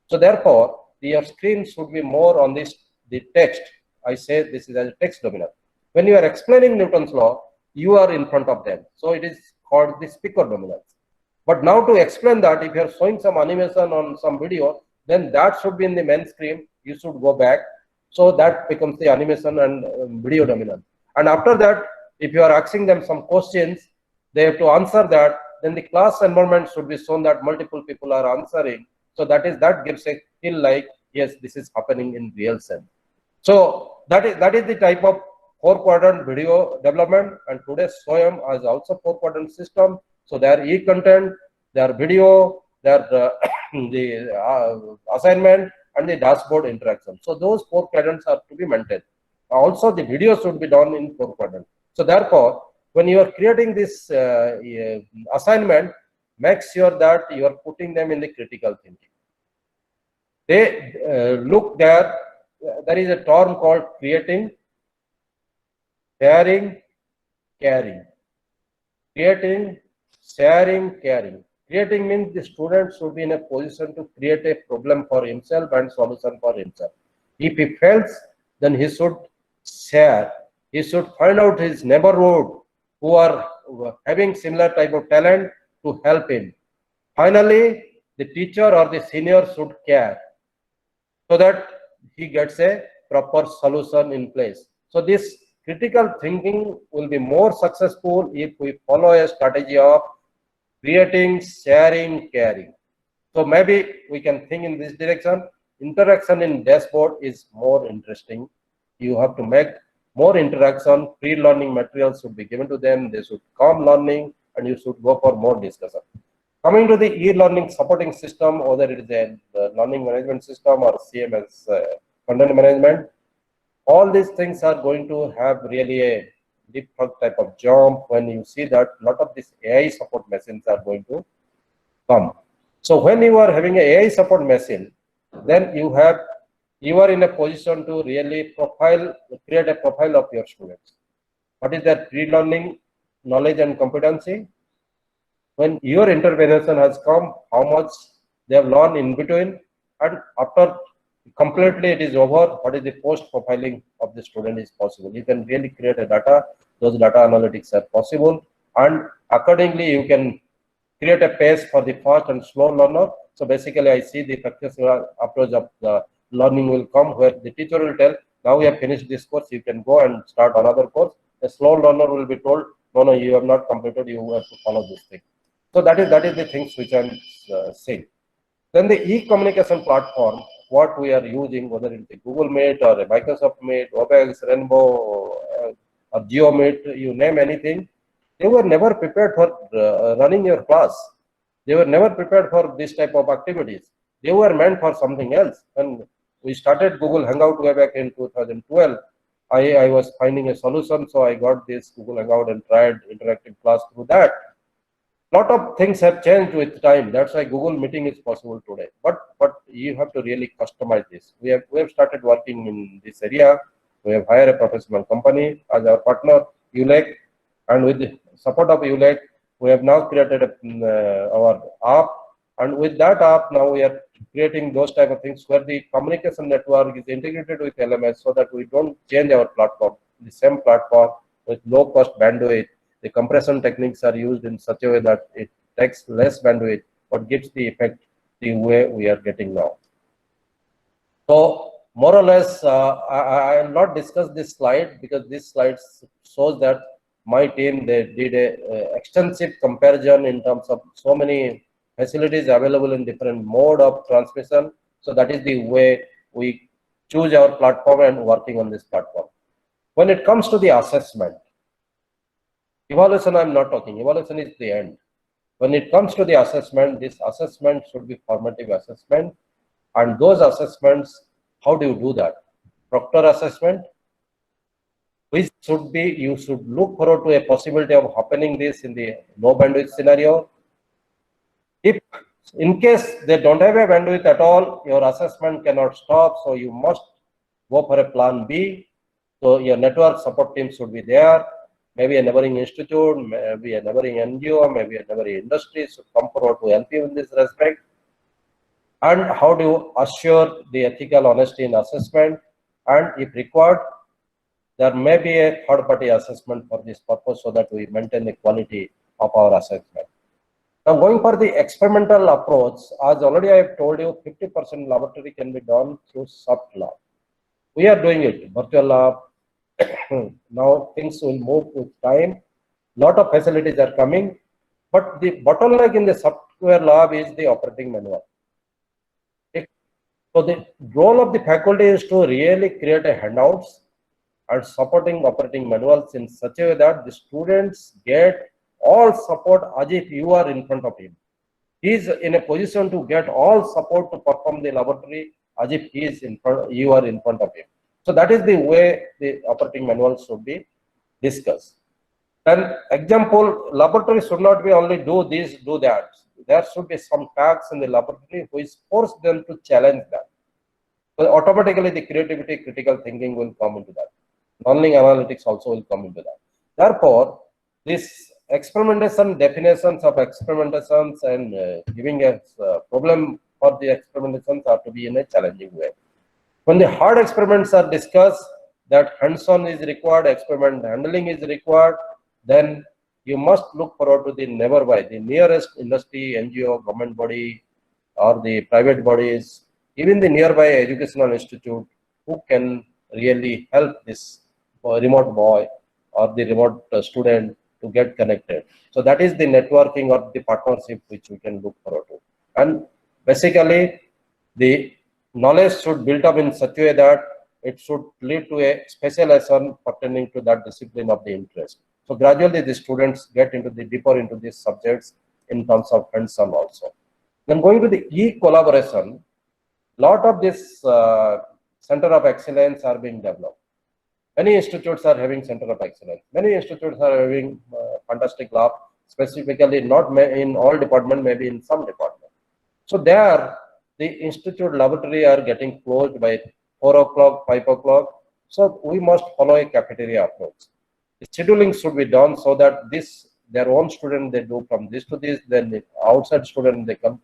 Speaker 2: So therefore, your screen should be more on the text. I say this is a text dominant. When you are explaining Newton's law, you are in front of them. So it is called the speaker dominance. But now to explain that, if you are showing some animation on some video, then that should be in the main screen. You should go back. So that becomes the animation and video dominance. And after that, if you are asking them some questions, they have to answer that. Then the class environment should be shown that multiple people are answering. So that gives a feel like, yes, this is happening in real sense. So that is the type of 4-quadrant video development. And today SWAYAM has also 4-quadrant system. So there e-content, there video, there the assignment, and the dashboard interaction. So those 4 quadrants are to be maintained. Also, the video should be done in 4 quadrants. So therefore, when you are creating this assignment, make sure that you are putting them in the critical thinking. They look there. There is a term called creating, sharing, caring. Creating, sharing, caring. Creating means the student should be in a position to create a problem for himself and solution for himself. If he fails, then he should share. He should find out his neighborhood who are having similar type of talent to help him. Finally, the teacher or the senior should care so that he gets a proper solution in place. So this critical thinking will be more successful if we follow a strategy of creating, sharing, caring. So maybe we can think in this direction. Interaction in dashboard is more interesting. You have to make more interaction. Pre-learning materials should be given to them. They should come learning, and you should go for more discussion. Coming to the e-learning supporting system, whether it is a learning management system or CMS content management, all these things are going to have really a different type of jump when you see that a lot of these AI support machines are going to come. So when you are having an AI support machine, then you are in a position to really create a profile of your students. What is their pre-learning knowledge and competency? When your intervention has come, how much they have learned in between, and after completely it is over, what is the post profiling of the student is possible. You can really create a data. Those data analytics are possible, and accordingly you can create a pace for the fast and slow learner. So basically I see the successful approach of the learning will come where the teacher will tell, now we have finished this course, you can go and start another course. A slow learner will be told, no, you have not completed, you have to follow this thing. So that is the things which I'm saying. Then the e-communication platform, what we are using, whether it's a Google Meet or a Microsoft Meet, WebEx, Rainbow, or GeoMeet, you name anything, they were never prepared for running your class. They were never prepared for this type of activities. They were meant for something else. When we started Google Hangout way back in 2012, I was finding a solution, so I got this Google Hangout and tried interactive class through that. Lot of things have changed with time. That's why Google Meeting is possible today. But you have to really customize this. We have started working in this area. We have hired a professional company as our partner, ULEC, and with the support of ULEC, we have now created our app. And with that app, now we are creating those type of things where the communication network is integrated with LMS so that we don't change our platform. The same platform, with low cost bandwidth. The compression techniques are used in such a way that it takes less bandwidth, but gives the effect the way we are getting now. So more or less, I will not discuss this slide because this slide shows that my team, they did a extensive comparison in terms of so many facilities available in different mode of transmission. So that is the way we choose our platform and working on this platform. When it comes to the assessment, evaluation I'm not talking, evaluation is the end. When it comes to the assessment, this assessment should be formative assessment. And those assessments, how do you do that? Proctor assessment, which should be, you should look forward to a possibility of happening this in the low bandwidth scenario. If in case they don't have a bandwidth at all, your assessment cannot stop, so you must go for a plan B. So your network support team should be there. Maybe a neighboring institute, maybe a neighboring NGO, maybe a neighboring industry should come forward to help you in this respect. And how do you assure the ethical honesty in assessment? And if required, there may be a third-party assessment for this purpose so that we maintain the quality of our assessment. Now, going for the experimental approach, as already I have told you, 50% laboratory can be done through soft lab. We are doing it, virtual lab. Now things will move with time. Lot of facilities are coming, but the bottleneck in the software lab is the operating manual. So the role of the faculty is to really create a handouts and supporting operating manuals in such a way that the students get all support as if you are in front of him. He is in a position to get all support to perform the laboratory as if he is in front, you are in front of him. So that is the way the operating manual should be discussed. And example, laboratory should not be only do this, do that. There should be some tasks in the laboratory which force them to challenge that. So automatically the creativity, critical thinking will come into that. Learning analytics also will come into that. Therefore, this experimentation, definitions of experimentations and giving a problem for the experimentations are to be in a challenging way. When the hard experiments are discussed, that hands-on is required, experiment handling is required, then you must look forward to the nearby, the nearest industry, NGO, government body, or the private bodies, even the nearby educational institute who can really help this remote boy or the remote student to get connected. So that is the networking or the partnership which we can look forward to. And basically, the knowledge should build up in such a way that it should lead to a specialization pertaining to that discipline of the interest. So gradually the students get into the deeper into these subjects in terms of hands-on also. Then going to the e-collaboration, lot of this center of excellence are being developed. Many institutes are having center of excellence. Many institutes are having fantastic lab, specifically not in all departments, maybe in some departments. So there, the institute laboratory are getting closed by 4 o'clock, 5 o'clock. So we must follow a cafeteria approach. The scheduling should be done so that this, their own student, they do from this to this, then the outside student, they come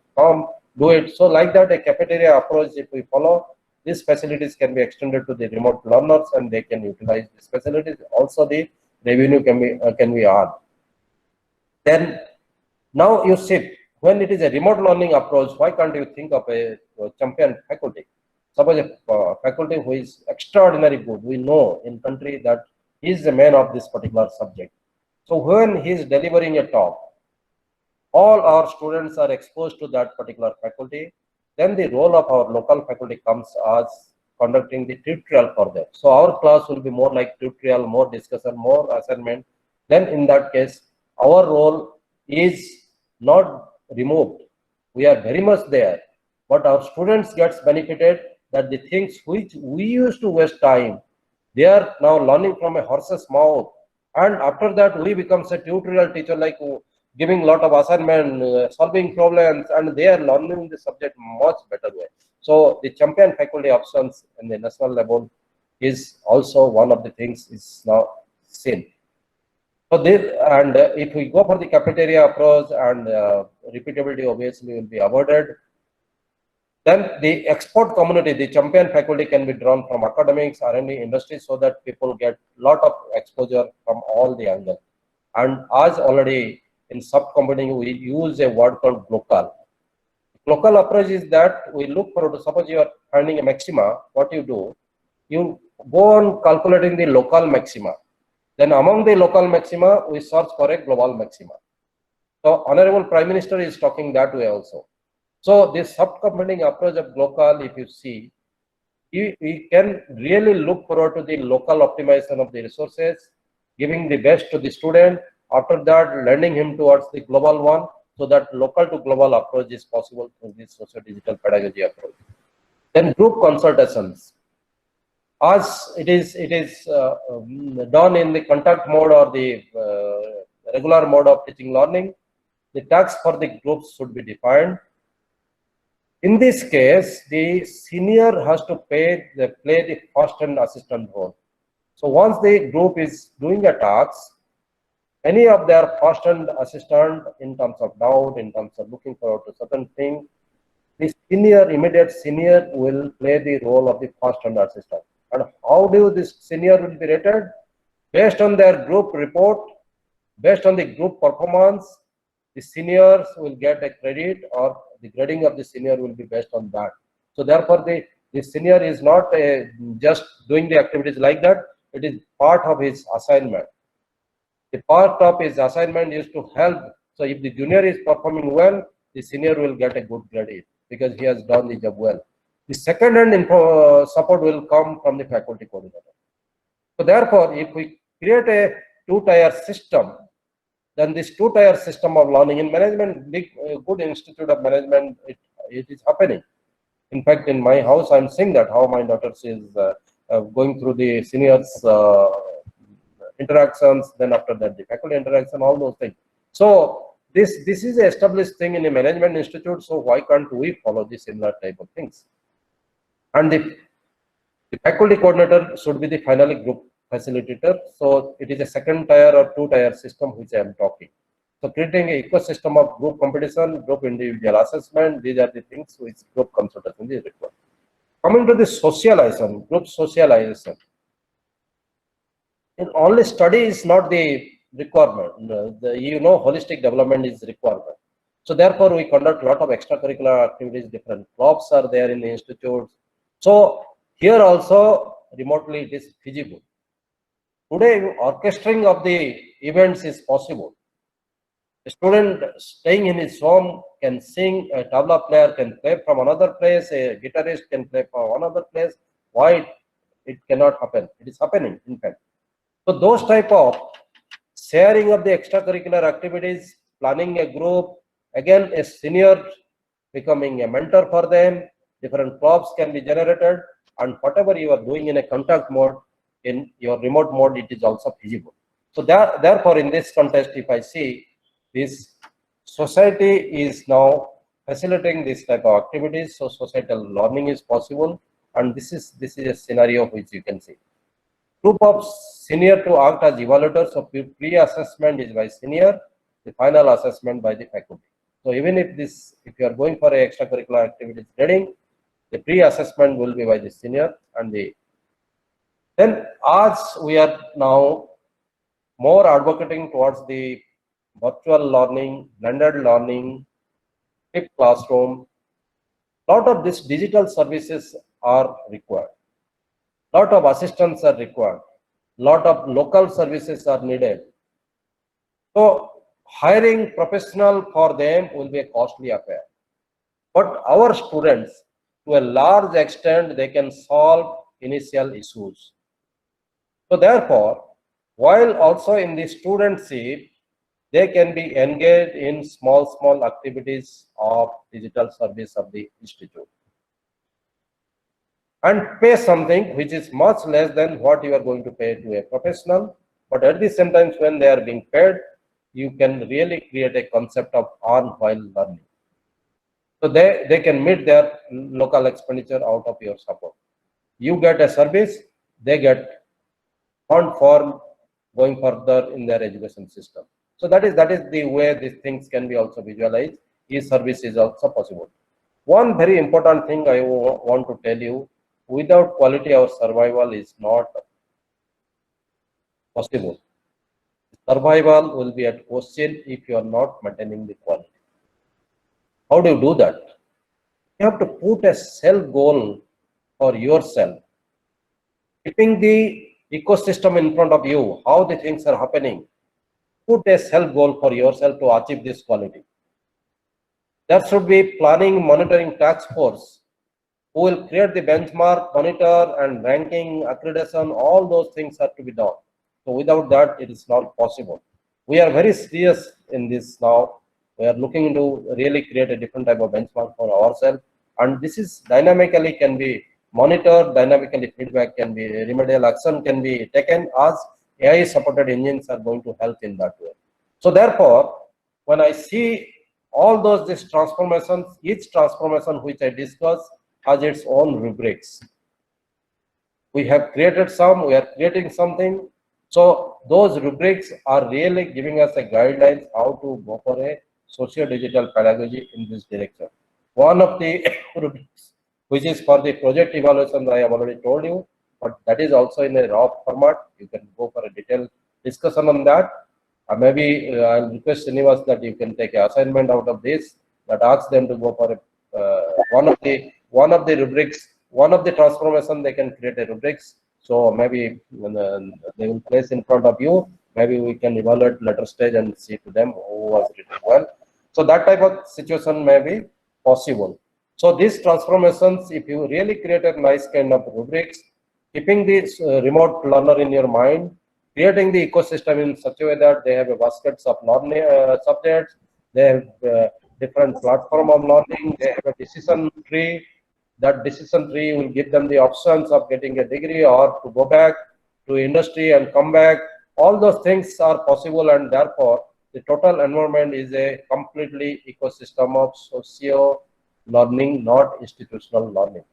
Speaker 2: do it. So like that, a cafeteria approach, if we follow, these facilities can be extended to the remote learners and they can utilize these facilities. Also the revenue can be earned. Then now you see, when it is a remote learning approach, why can't you think of a champion faculty? Suppose a faculty who is extraordinarily good, we know in country that he is the man of this particular subject. So when he is delivering a talk, all our students are exposed to that particular faculty. Then the role of our local faculty comes as conducting the tutorial for them. So our class will be more like tutorial, more discussion, more assignment. Then in that case, our role is not removed. We are very much there, but our students gets benefited that the things which we used to waste time, they are now learning from a horse's mouth. And after that, we becomes a tutorial teacher, like giving lot of assignment, solving problems, and they are learning the subject much better way. So the champion faculty options in the national level is also one of the things is now seen. So this, and if we go for the cafeteria approach and repeatability obviously will be avoided. Then the expert community, the champion faculty can be drawn from academics, R&D, industry, so that people get lot of exposure from all the angles. And as already in sub-computing, we use a word called local. Local approach is that we look for, suppose you are finding a maxima, what you do, you go on calculating the local maxima. Then among the local maxima, we search for a global maxima. So Honorable Prime Minister is talking that way also. So this sub-computing approach of local, if you see, we can really look forward to the local optimization of the resources, giving the best to the student. After that, lending him towards the global one, so that local to global approach is possible through this socio-digital pedagogy approach. Then group consultations. As it is done in the contact mode or the regular mode of teaching learning, the tasks for the groups should be defined. In this case, the senior has to play the first and assistant role. So once the group is doing a task, any of their first and assistant, in terms of doubt, in terms of looking forward to certain thing, the immediate senior will play the role of the first and assistant. And how do this senior will be rated? Based on their group report, based on the group performance, the seniors will get a credit, or the grading of the senior will be based on that. So therefore, the senior is not just doing the activities like that. It is part of his assignment. The part of his assignment is to help. So if the junior is performing well, the senior will get a good credit because he has done the job well. The second hand support will come from the faculty coordinator. So therefore, if we create a two-tier system, then this two-tier system of learning in management, good institute of management, it is happening. In fact, in my house, I'm seeing that how my daughter is going through the seniors interactions, then after that the faculty interaction, all those things. So this is an established thing in a management institute. So why can't we follow this similar type of things? And the faculty coordinator should be the finally group facilitator. So it is a second tier or two-tier system which I am talking. So creating an ecosystem of group competition, group individual assessment, these are the things which group consultation is required. Coming to the socialization, group socialization. In only study is not the requirement. Holistic development is requirement. So therefore, we conduct a lot of extracurricular activities. Different clubs are there in the institutes. So here also remotely it is feasible. Today, orchestrating of the events is possible. A student staying in his home can sing, a tabla player can play from another place, a guitarist can play from another place. Why it cannot happen? It is happening, in fact. So those type of sharing of the extracurricular activities, planning a group, again a senior becoming a mentor for them, different clubs can be generated, and whatever you are doing in a contact mode, in your remote mode, it is also feasible. So therefore, in this context, if I see this society is now facilitating this type of activities, so societal learning is possible, and this is a scenario which you can see. Group of senior to act as evaluators, so pre-assessment is by senior, the final assessment by the faculty. So even if you are going for a extracurricular activities grading, the pre-assessment will be by the senior, and then as we are now more advocating towards the virtual learning, blended learning, flipped classroom, lot of these digital services are required. Lot of assistants are required. Lot of local services are needed. So hiring professional for them will be a costly affair. But our students, to a large extent, they can solve initial issues. So therefore, while also in the studentship, they can be engaged in small activities of digital service of the institute, and pay something which is much less than what you are going to pay to a professional. But at the same time, when they are being paid, you can really create a concept of earn while learning. So they can meet their local expenditure out of your support. You get a service, they get earned for going further in their education system. So that is the way these things can be also visualized. E-service is also possible. One very important thing I want to tell you, without quality, our survival is not possible. Survival will be at question if you are not maintaining the quality. How do you do that? You have to put a self goal for yourself, keeping the ecosystem in front of you, how the things are happening. Put a self goal for yourself to achieve this quality. There should be planning, monitoring task force who will create the benchmark, monitor and ranking, accreditation, all those things have to be done. So without that, it is not possible. We are very serious in this now. We are looking to really create a different type of benchmark for ourselves. And this is dynamically can be monitored, dynamically feedback can be, remedial action can be taken as AI supported engines are going to help in that way. So therefore, when I see all these transformations, each transformation which I discuss has its own rubrics. We have created some, we are creating something. So those rubrics are really giving us a guidelines how to go for a socio-digital pedagogy in this direction. One of the rubrics, which is for the project evaluation, I have already told you, but that is also in a raw format. You can go for a detailed discussion on that. Maybe I'll request Srinivas that you can take an assignment out of this that asks them to go for a, one of the rubrics, one of the transformation they can create a rubrics. So maybe when, they will place in front of you. Maybe we can evaluate later stage and see to them who was written well. So that type of situation may be possible. So these transformations, if you really create a nice kind of rubrics, keeping this remote learner in your mind, creating the ecosystem in such a way that they have a baskets of learning subjects, they have different platform of learning, they have a decision tree. That decision tree will give them the options of getting a degree or to go back to industry and come back. All those things are possible, and therefore the total environment is a completely ecosystem of socio learning, not institutional learning.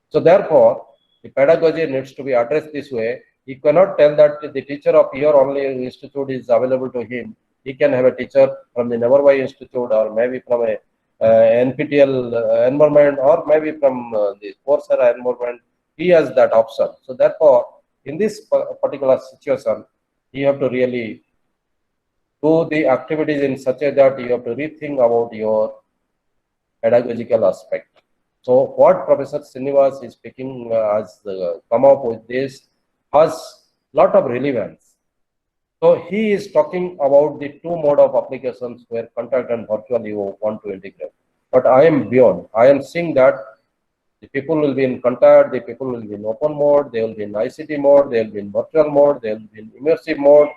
Speaker 2: So therefore, the pedagogy needs to be addressed this way. You cannot tell that the teacher of your only institute is available to him. He can have a teacher from the Neverby Institute or maybe from a NPTEL environment or maybe from the Coursera environment. He has that option. So therefore, in this particular situation, you have to really do the activities in such a that you have to rethink about your pedagogical aspect. So what Professor Srinivas is picking as come up with this has lot of relevance. So he is talking about the two mode of applications where contact and virtual you want to integrate. But I am beyond. I am seeing that the people will be in contact, the people will be in open mode, they will be in ICT mode, they will be in virtual mode, they will be in immersive mode.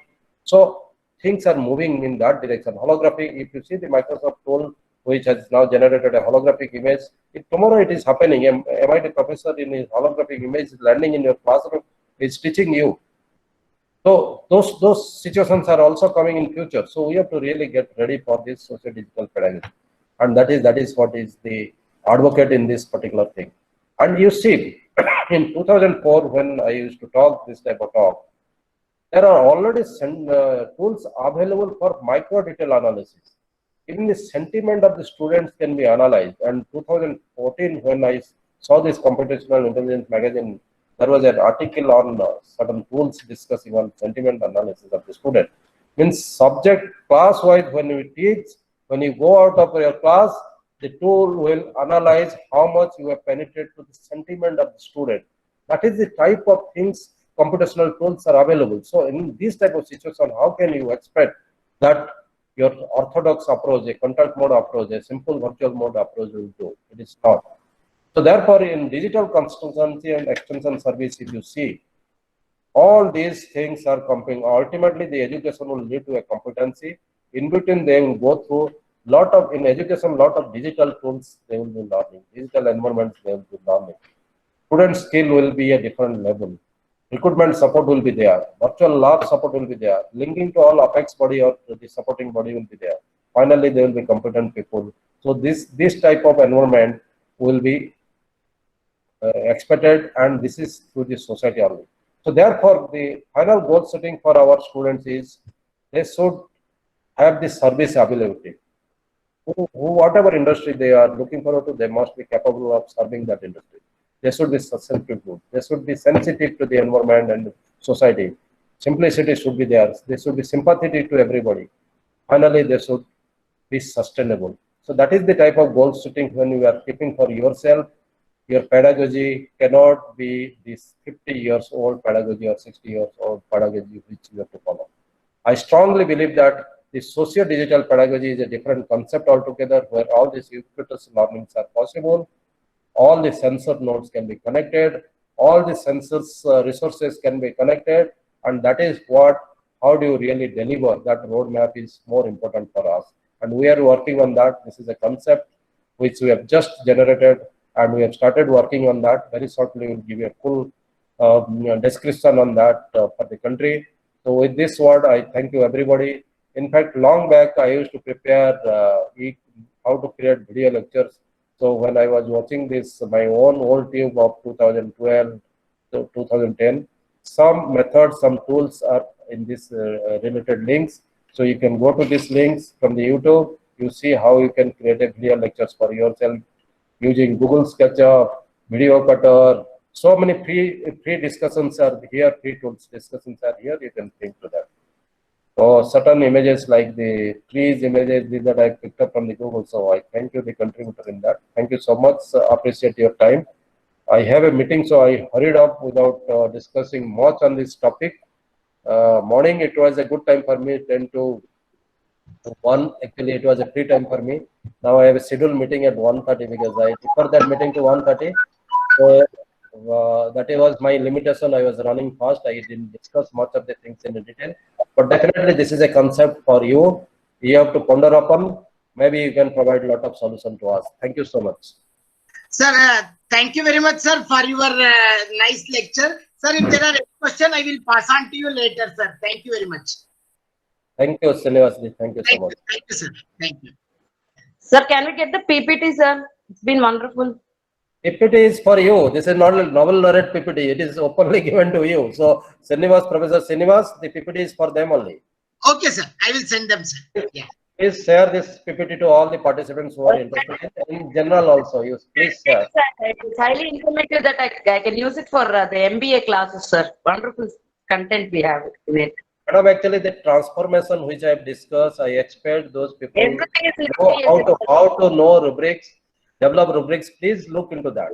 Speaker 2: So things are moving in that direction. Holographic, if you see the Microsoft tool, which has now generated a holographic image, if tomorrow it is happening, a MIT professor in his holographic image is landing in your classroom, is teaching you. So those situations are also coming in future. So we have to really get ready for this socio-digital pedagogy. And that is what is the advocate in this particular thing. And you see, in 2004, when I used to talk this type of talk, there are already tools available for micro detail analysis. Even the sentiment of the students can be analyzed. And 2014, when I saw this computational intelligence magazine, there was an article on certain tools discussing on sentiment analysis of the student. Means subject class-wise, when we teach, when you go out of your class, the tool will analyze how much you have penetrated to the sentiment of the student. That is the type of things computational tools are available. So in this type of situation, how can you expect that your orthodox approach, a contact mode approach, a simple virtual mode approach will do? It is not. So therefore, in digital consultancy and extension service, if you see, all these things are coming. Ultimately, the education will lead to a competency. In between, they will go through lot of, in education, lot of digital tools they will be learning, digital environments they will be learning. Student skill will be a different level. Recruitment support will be there. Virtual lab support will be there. Linking to all apex body or the supporting body will be there. Finally, they will be competent people. So this type of environment will be expected, and this is through the society only. So therefore, the final goal setting for our students is they should have the service availability. whatever industry they are looking forward to, they must be capable of serving that industry. They should be self-improved. They should be sensitive to the environment and society. Simplicity should be there. They should be sympathetic to everybody. Finally, they should be sustainable. So that is the type of goal setting when you are keeping for yourself. Your pedagogy cannot be this 50 years old pedagogy or 60 years old pedagogy which you have to follow. I strongly believe that the socio-digital pedagogy is a different concept altogether, where all these ubiquitous learnings are possible. All the sensor nodes can be connected. All the sensors resources can be connected. And that is what, how do you really deliver that roadmap is more important for us. And we are working on that. This is a concept which we have just generated, and we have started working on that. Very shortly, we will give you a full description on that for the country. So with this word, I thank you everybody. In fact, long back, I used to prepare how to create video lectures. So when I was watching this, my own old tube of 2012 to 2010, some methods, some tools are in this related links. So you can go to these links from the YouTube. You see how you can create a video lectures for yourself using Google SketchUp, Video Cutter. So many free discussions are here, free tools discussions are here. You can think to that. So certain images like the trees images, these that I picked up from the Google. So I thank you, the contributor in that. Thank you so much. Appreciate your time. I have a meeting, so I hurried up without discussing much on this topic. Morning, it was a good time for me, 10 to 1. Actually, it was a free time for me. Now I have a scheduled meeting at 1:30 because I deferred that meeting to 1:30. So that was my limitation. I was running fast. I didn't discuss much of the things in detail. But definitely, this is a concept for you. You have to ponder upon. Maybe you can provide a lot of solution to us. Thank you so much.
Speaker 1: Sir, thank you very much, sir, for your nice lecture. Sir, if there are any questions, I will pass on to you later, sir. Thank you very much.
Speaker 2: Thank you, Srinivasji. Thank you so much.
Speaker 1: Thank you, sir. Thank you.
Speaker 4: Sir, can we get the PPT, sir? It's been wonderful.
Speaker 2: PPT is for you. This is not a novel laureate PPT. It is openly given to you. So, Professor Srinivas, the PPT is for them only.
Speaker 1: Okay, sir. I will send them, sir. Yeah.
Speaker 2: Please share this PPT to all the participants who are interested. In general also, you please share.
Speaker 4: It's highly informative that I can use it for the MBA classes, sir. Wonderful content we have in it.
Speaker 2: Madam, actually, the transformation which I have discussed, I expect those people know how to know rubrics, develop rubrics. Please look into that.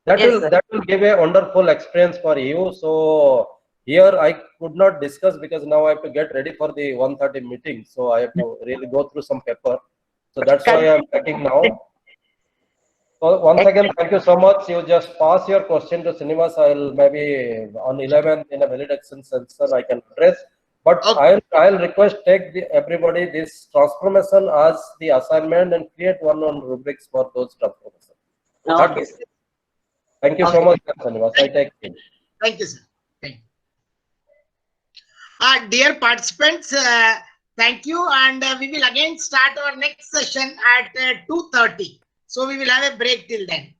Speaker 2: That will give a wonderful experience for you. So here I could not discuss because now I have to get ready for the 1:30 meeting. So I have to really go through some paper. So that's why I am waiting now. So once again, thank you so much. You just pass your question to Srinivas. I'll maybe on 11 in a validation session I can address. But okay. I'll request everybody this transformation as the assignment and create one rubrics for those transformations.
Speaker 4: Okay.
Speaker 2: Thank you so much, Srinivas. I take it.
Speaker 1: Thank you, sir. Thank you. Dear participants, thank you, and we will again start our next session at 2:30. So we will have a break till then.